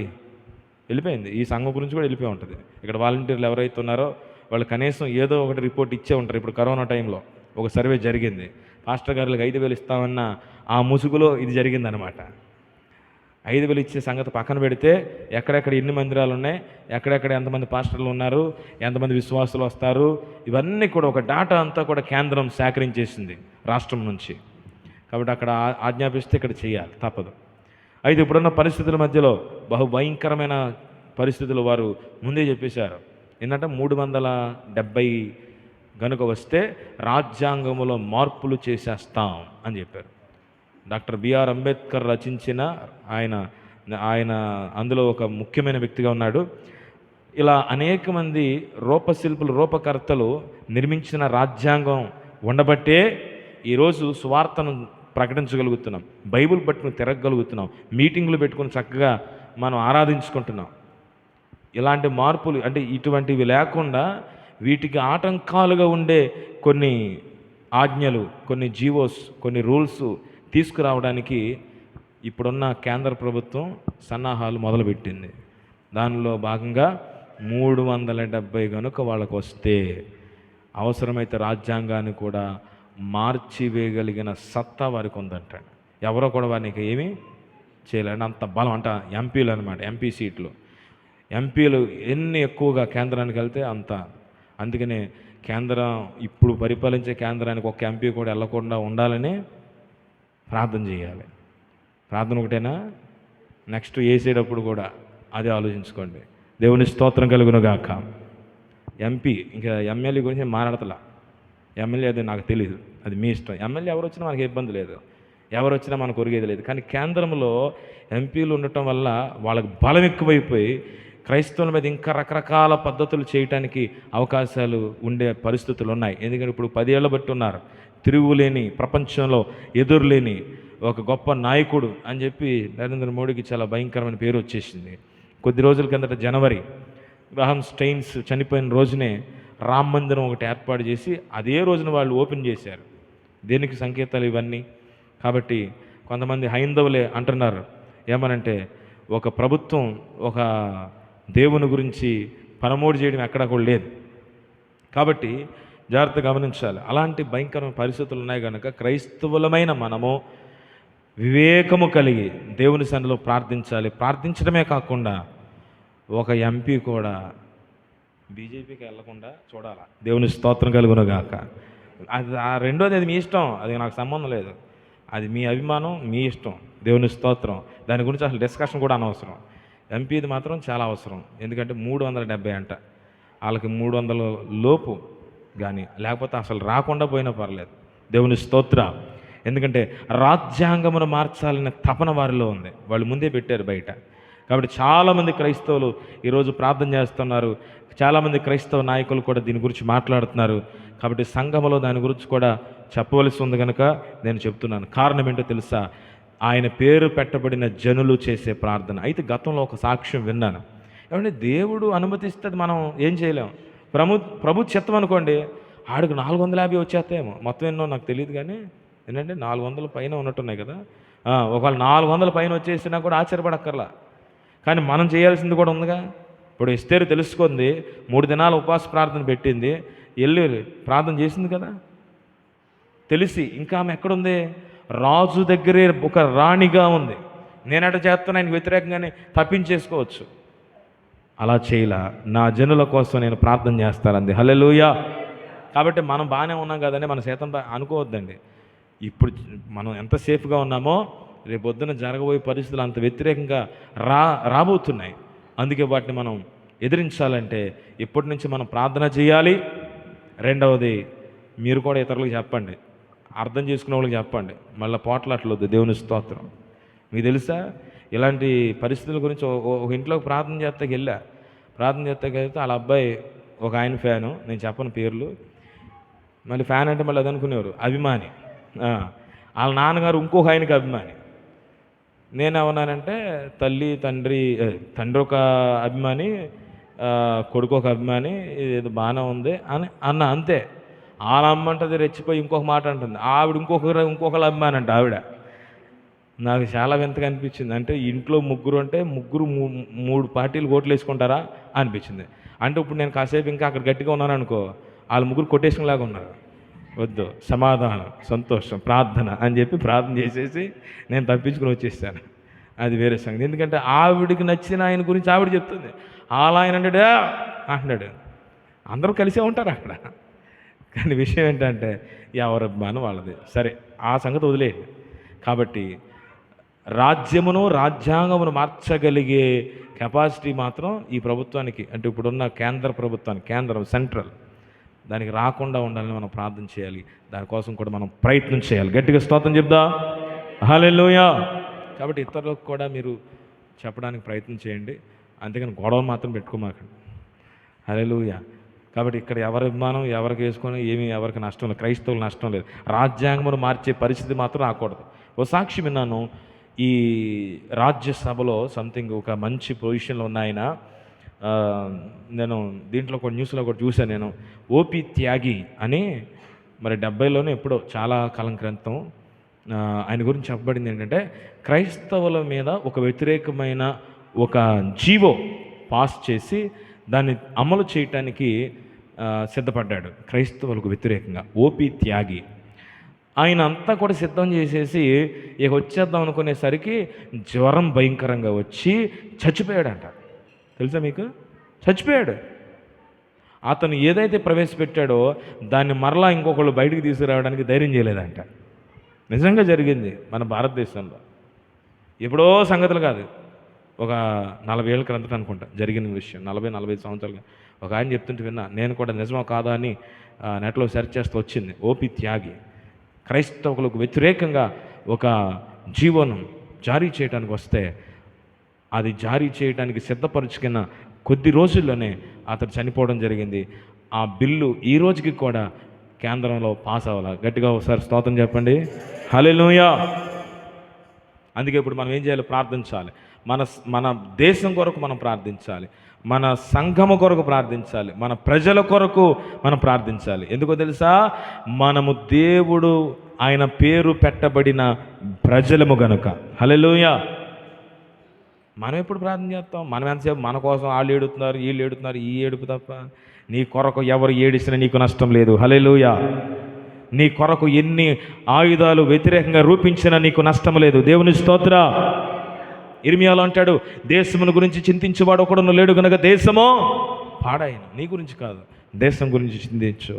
వెళ్ళిపోయింది. ఈ సంఘం గురించి కూడా వెళ్ళిపోయి ఉంటుంది. ఇక్కడ వాలంటీర్లు ఎవరైతే ఉన్నారో వాళ్ళు కనీసం ఏదో ఒకటి రిపోర్ట్ ఇచ్చే ఉంటారు. ఇప్పుడు కరోనా టైంలో ఒక సర్వే జరిగింది. పాస్టర్ గారులకు 5,000 ఇస్తామన్న ఆ ముసుగులో ఇది జరిగిందనమాట. 5,000 ఇచ్చే సంగతి పక్కన పెడితే ఎక్కడెక్కడ ఎన్ని మందిరాలు ఉన్నాయి, ఎక్కడెక్కడ ఎంతమంది పాస్టర్లు ఉన్నారు, ఎంతమంది విశ్వాసులు వస్తారు, ఇవన్నీ కూడా ఒక డేటా అంతా కూడా కేంద్రం సేకరించేసింది రాష్ట్రం నుంచి. కాబట్టి అక్కడ ఆజ్ఞాపిస్తే ఇక్కడ చేయాలి, తప్పదు. అయితే ఇప్పుడున్న పరిస్థితుల మధ్యలో బహు భయంకరమైన పరిస్థితులు వారు ముందే చెప్పేశారు. ఏంటంటే 370 గనుక వస్తే రాజ్యాంగంలో మార్పులు చేసేస్తాం అని చెప్పారు. డాక్టర్ బిఆర్ అంబేద్కర్ రచించిన ఆయన అందులో ఒక ముఖ్యమైన వ్యక్తిగా ఉన్నాడు. ఇలా అనేక మంది రూపశిల్పులు, రూపకర్తలు నిర్మించిన రాజ్యాంగం ఉండబట్టే ఈరోజు సువార్తను ప్రకటించగలుగుతున్నాం, బైబిల్ పట్టుకుని తిరగగలుగుతున్నాం, మీటింగులు పెట్టుకుని చక్కగా మనం ఆరాధించుకుంటున్నాం. ఇలాంటి మార్పులు అంటే ఇటువంటివి లేకుండా వీటికి ఆటంకాలుగా ఉండే కొన్ని ఆజ్ఞలు, కొన్ని జీవోస్, కొన్ని రూల్స్ తీసుకురావడానికి ఇప్పుడున్న కేంద్ర ప్రభుత్వం సన్నాహాలు మొదలుపెట్టింది. దానిలో భాగంగా 370 కనుక వాళ్ళకు వస్తే అవసరమైతే రాజ్యాంగాన్ని కూడా మార్చివేయగలిగిన సత్తా వారికి ఉందంటాడు. ఎవరో కూడా వారికి ఏమీ చేయలేండి, అంత బలం. అంట ఎంపీలు అనమాట, ఎంపీ సీట్లు. ఎంపీలు ఎన్ని ఎక్కువగా కేంద్రానికి వెళ్తే అంత. అందుకనే కేంద్రం ఇప్పుడు పరిపాలించే కేంద్రానికి ఒక ఎంపీ కూడా వెళ్ళకుండా ఉండాలని ప్రార్థన చేయాలి. ప్రార్థన ఒకటేనా, నెక్స్ట్ వేసేటప్పుడు కూడా అదే ఆలోచించుకోండి. దేవుని స్తోత్రం కలుగునుగాక. ఎంపీ ఇంకా ఎమ్మెల్యే గురించి మాట్లాడతలా. ఎమ్మెల్యే అది నాకు తెలియదు, అది మీ ఇష్టం. ఎమ్మెల్యే ఎవరు వచ్చినా మనకి ఇబ్బంది లేదు, ఎవరు వచ్చినా మనకు ఒరిగేది లేదు. కానీ కేంద్రంలో ఎంపీలు ఉండటం వల్ల వాళ్ళకి బలం ఎక్కువైపోయి క్రైస్తవుల మీద ఇంకా రకరకాల పద్ధతులు చేయటానికి అవకాశాలు ఉండే పరిస్థితులు ఉన్నాయి. ఎందుకంటే ఇప్పుడు 10 ఏళ్ళ బట్టి ఉన్నారు, తిరుగులేని, ప్రపంచంలో ఎదురులేని ఒక గొప్ప నాయకుడు అని చెప్పి నరేంద్ర మోడీకి చాలా భయంకరమైన పేరు వచ్చేసింది. కొద్ది రోజుల కిందట జనవరి గ్రహం స్టెయిన్స్ చనిపోయిన రోజునే రామ మందిరం ఒకటి ఏర్పాటు చేసి అదే రోజున వాళ్ళు ఓపెన్ చేశారు. దేనికి సంకేతాలు ఇవన్నీ? కాబట్టి కొంతమంది హైందవులే అంటున్నారు ఏమనంటే, ఒక ప్రభుత్వం ఒక దేవుని గురించి పరమోడి చేయడం ఎక్కడా కూడా లేదు. కాబట్టి జాగ్రత్త గమనించాలి. అలాంటి భయంకరమైన పరిస్థితులు ఉన్నాయి కనుక క్రైస్తవులమైన మనము వివేకము కలిగి దేవుని సన్నిధిలో ప్రార్థించాలి. ప్రార్థించడమే కాకుండా ఒక ఎంపీ కూడా బీజేపీకి వెళ్లకుండా చూడాలి. దేవుని స్తోత్రం కలుగునుగాక. అది రెండోది అది మీ ఇష్టం, అది నాకు సంబంధం లేదు, అది మీ అభిమానం, మీ ఇష్టం. దేవుని స్తోత్రం. దాని గురించి అసలు డిస్కషన్ కూడా అనవసరం. ఎంపీది మాత్రం చాలా అవసరం. ఎందుకంటే 370 అంట. వాళ్ళకి 300 లోపు కానీ లేకపోతే అసలు రాకుండా పోయినా పర్లేదు. దేవుని స్తోత్ర. ఎందుకంటే రాజ్యాంగమును మార్చాలనే తపన వారిలో ఉంది. వాళ్ళు ముందే పెట్టారు బయట. కాబట్టి చాలామంది క్రైస్తవులు ఈరోజు ప్రార్థన చేస్తున్నారు. చాలామంది క్రైస్తవ నాయకులు కూడా దీని గురించి మాట్లాడుతున్నారు. కాబట్టి సంఘములో దాని గురించి కూడా చెప్పవలసి ఉంది కనుక నేను చెప్తున్నాను. కారణం ఏంటో తెలుసా? ఆయన పేరు పెట్టబడిన జనులు చేసే ప్రార్థన. అయితే గతంలో ఒక సాక్ష్యం విన్నాను. ఏమంటే దేవుడు అనుమతిస్తే మనం ఏం చేయలేం. ప్రభు చిత్తం అనుకోండి, ఆడికి 450 వచ్చేస్తాయేమో. మొత్తం ఎన్నో నాకు తెలియదు, కానీ ఏంటంటే 400 పైన ఉన్నట్టున్నాయి కదా. ఒకవేళ 400 పైన వచ్చేసినా కూడా ఆశ్చర్యపడక్కర్లా. కానీ మనం చేయాల్సింది కూడా ఉందిగా. ఇప్పుడు ఎస్తేరు తెలుసుకుంది, 3 దినాలు ఉపవాస ప్రార్థన పెట్టింది, వెళ్ళి ప్రార్థన చేసింది కదా. తెలిసి ఇంకా ఆమె ఎక్కడుంది? రాజు దగ్గరే ఒక రాణిగా ఉంది. నేనట చేస్తున్నా, ఆయనకు వ్యతిరేకంగానే తప్పించేసుకోవచ్చు. అలా చేయలా. నా జనుల కోసం నేను ప్రార్థన చేస్తానంది. హల్లెలూయా. కాబట్టి మనం బాగానే ఉన్నాం కదండి, మన శాతం అనుకోవద్దండి. ఇప్పుడు మనం ఎంత సేఫ్గా ఉన్నామో రేపు పొద్దున జరగబోయే పరిస్థితులు అంత వ్యతిరేకంగా రాబోతున్నాయి. అందుకే వాటిని మనం ఎదిరించాలంటే ఇప్పటి నుంచి మనం ప్రార్థన చేయాలి. రెండవది, మీరు కూడా ఇతరులకు చెప్పండి, అర్థం చేసుకునే వాళ్ళకి చెప్పండి. మళ్ళీ పోట్లాట్లొద్దు. దేవుని స్తోత్రం. మీకు తెలుసా, ఇలాంటి పరిస్థితుల గురించి ఒక ఇంట్లోకి ప్రార్థన చేస్తే వెళ్తే వాళ్ళ అబ్బాయి ఒక ఆయన ఫ్యాను, నేను చెప్పను పేర్లు, మళ్ళీ ఫ్యాన్ అంటే మళ్ళీ అది అనుకునేవారు అభిమాని. వాళ్ళ నాన్నగారు ఇంకొక ఆయనకి అభిమాని. నేనేమన్నానంటే తండ్రి ఒక అభిమాని, కొడుకు ఒక అభిమాని, ఇది బాగానే ఉంది అని అన్న. అంతే. వాళ్ళ అమ్మంటది రెచ్చిపోయి ఇంకొక మాట అంటుంది. ఆవిడ ఇంకొకరు అభిమాని అంట ఆవిడ. నాకు చాలా వింతగా అనిపించింది. అంటే ఇంట్లో ముగ్గురు అంటే ముగ్గురు 3 పార్టీలు ఓట్లు వేసుకుంటారా అనిపించింది. అంటే ఇప్పుడు నేను కాసేపు ఇంకా అక్కడ గట్టిగా ఉన్నాను అనుకో, వాళ్ళు ముగ్గురు కొటేషన్లాగా ఉన్నారు. వద్దు, సమాధానం, సంతోషం, ప్రార్థన అని చెప్పి ప్రార్థన చేసేసి నేను తప్పించుకుని వచ్చేసాను. అది వేరే సంగతి. ఎందుకంటే ఆవిడికి నచ్చిన ఆయన గురించి ఆవిడ చెప్తుంది. ఆయన అంటున్నాడు. అందరూ కలిసే ఉంటారు అక్కడ. కానీ విషయం ఏంటంటే ఎవరి అభిమానం వాళ్ళది. సరే, ఆ సంగతి వదిలేయండి. కాబట్టి రాజ్యాంగమును మార్చగలిగే కెపాసిటీ మాత్రం ఈ ప్రభుత్వానికి, అంటే ఇప్పుడున్న కేంద్ర ప్రభుత్వానికి, సెంట్రల్, దానికి రాకుండా ఉండాలని మనం ప్రార్థన చేయాలి. దానికోసం కూడా మనం ప్రయత్నం చేయాలి. గట్టిగా స్తోత్రం చెప్దా. హల్లెలూయా. కాబట్టి ఇతరులకు కూడా మీరు చెప్పడానికి ప్రయత్నం చేయండి. అంతేగాని గొడవ మాత్రం పెట్టుకోమాకండి. హల్లెలూయా. కాబట్టి ఇక్కడ ఎవరి అభిమానం ఎవరికి వేసుకొని ఎవరికి నష్టం లేదు, క్రైస్తవులు నష్టం లేదు. రాజ్యాంగమును మార్చే పరిస్థితి మాత్రం రాకూడదు. ఓ సాక్షి విన్నాను, ఈ రాజ్యసభలో సంథింగ్ ఒక మంచి పొజిషన్లో ఉన్న ఆయన, నేను దీంట్లో కూడా న్యూస్లో కూడా చూశాను నేను, ఓపి త్యాగి అని, మరి 70లోనే ఎప్పుడో చాలా కాలం క్రితం ఆయన గురించి చెప్పబడింది ఏంటంటే, క్రైస్తవుల మీద ఒక వ్యతిరేకమైన ఒక జీవో పాస్ చేసి దాన్ని అమలు చేయటానికి సిద్ధపడ్డాడు క్రైస్తవులకు వ్యతిరేకంగా. ఓపి త్యాగి ఆయన అంతా కూడా సిద్ధం చేసేసి ఇక వచ్చేద్దాం అనుకునేసరికి జ్వరం భయంకరంగా వచ్చి చచ్చిపోయాడంట. తెలుసా మీకు? చచ్చిపోయాడు. అతను ఏదైతే ప్రవేశపెట్టాడో దాన్ని మరలా ఇంకొకళ్ళు బయటికి తీసుకురావడానికి ధైర్యం చేయలేదంట. నిజంగా జరిగింది మన భారతదేశంలో. ఎప్పుడో సంగతులు కాదు, ఒక 40 ఏళ్ళ క్రితం అనుకుంటా జరిగిన విషయం. 40-45 సంవత్సరాలుగా ఒక ఆయన చెప్తుంటే విన్నా. నేను కూడా నిజమా కాదా అని నెట్లో సెర్చ్ చేస్తూ వచ్చింది. ఓపి త్యాగి క్రైస్తవులకు వ్యతిరేకంగా ఒక జీవనం జారీ చేయడానికి వస్తే, అది జారీ చేయడానికి సిద్ధపరుచుకున్న కొద్ది రోజుల్లోనే అతను చనిపోవడం జరిగింది. ఆ బిల్లు ఈ రోజుకి కూడా కేంద్రంలో పాస్ అవ్వాలి. గట్టిగా ఒకసారి స్తోత్రం చెప్పండి. హల్లెలూయా. అందుకే ఇప్పుడు మనం ఏం చేయాలి? ప్రార్థించాలి. మన దేశం కొరకు మనం ప్రార్థించాలి, మన సంఘము కొరకు ప్రార్థించాలి, మన ప్రజల కొరకు మనం ప్రార్థించాలి. ఎందుకో తెలుసా? మనము దేవుడు ఆయన పేరు పెట్టబడిన ప్రజలము గనుక. హల్లెలూయా. మనం ఎప్పుడు ప్రార్థన చేస్తాం? మనం ఎంతసేపు మన కోసం వాళ్ళు ఏడుతున్నారు, వీళ్ళు ఏడుతున్నారు, ఈ ఏడుపు తప్ప. నీ కొరకు ఎవరు ఏడిసినా నీకు నష్టం లేదు. హల్లెలూయా. నీ కొరకు ఎన్ని ఆయుధాలు వ్యతిరేకంగా రూపించినా నీకు నష్టం లేదు. దేవుని స్తోత్ర. ఇర్మియాలో అంటాడు, దేశమును గురించి చింతించేవాడు ఒకడును లేడు కనుక దేశము పాడాయను. నీ గురించి కాదు, దేశం గురించి చింతించు,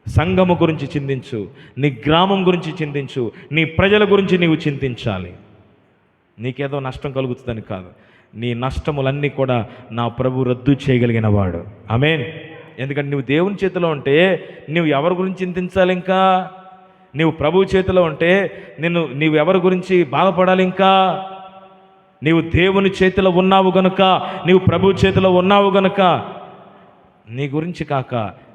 సంఘము గురించి చింతించు, నీ గ్రామం గురించి చింతించు, నీ ప్రజల గురించి నీవు చింతించాలి. నీకేదో నష్టం కలుగుతుందని కాదు, నీ నష్టములన్నీ కూడా నా ప్రభు రద్దు చేయగలిగిన వాడు. ఆమేన్. ఎందుకంటే నువ్వు దేవుని చేతిలో ఉంటే నువ్వు ఎవరి గురించి చింతించాలి? ఇంకా నీవు ప్రభు చేతిలో ఉంటే నీవు ఎవరి గురించి బాధపడాలి? ఇంకా నీవు దేవుని చేతిలో ఉన్నావు గనుక, నీవు ప్రభు చేతిలో ఉన్నావు గనుక నీ గురించి కాక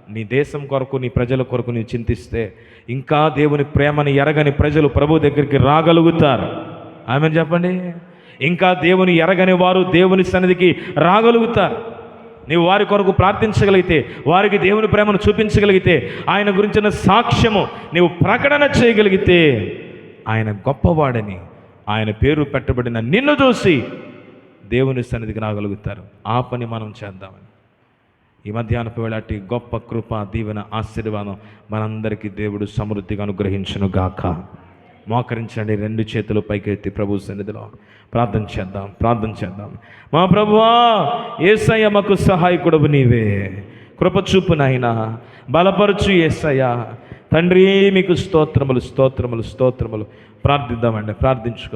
నీ దేశం కొరకు, నీ ప్రజల కొరకు నీవు చింతిస్తే ఇంకా దేవుని ప్రేమని ఎరగని ప్రజలు ప్రభు దగ్గరికి రాగలుగుతారు. ఆమెను చెప్పండి. ఇంకా దేవుని ఎరగని వారు దేవుని సన్నిధికి రాగలుగుతారు. నీవు వారి కొరకు ప్రార్థించగలిగితే, వారికి దేవుని ప్రేమను చూపించగలిగితే, ఆయన గురించిన సాక్ష్యము నీవు ప్రకటన చేయగలిగితే, ఆయన గొప్పవాడని, ఆయన పేరు పెట్టబడిన నిన్ను చూసి దేవుని సన్నిధికి రాగలుగుతారు. ఆ పని మనం చేద్దామని ఈ మధ్యాహ్నపు వేళటి గొప్ప కృప, దీవెన, ఆశీర్వాదం మనందరికీ దేవుడు సమృద్ధిగా అనుగ్రహించును గాక. మోకరించండి, రెండు చేతులు పైకెత్తి ప్రభు సన్నిధిలో ప్రార్థన చేద్దాం. మా ప్రభువా, యేసయ్య మాకు సహాయకుడవు నీవే. కృప చూపు నాయనా, బలపరచు యేసయ్య. తండ్రి మీకు స్తోత్రములు. ప్రార్థిద్దామండి, ప్రార్థించుకుందాం.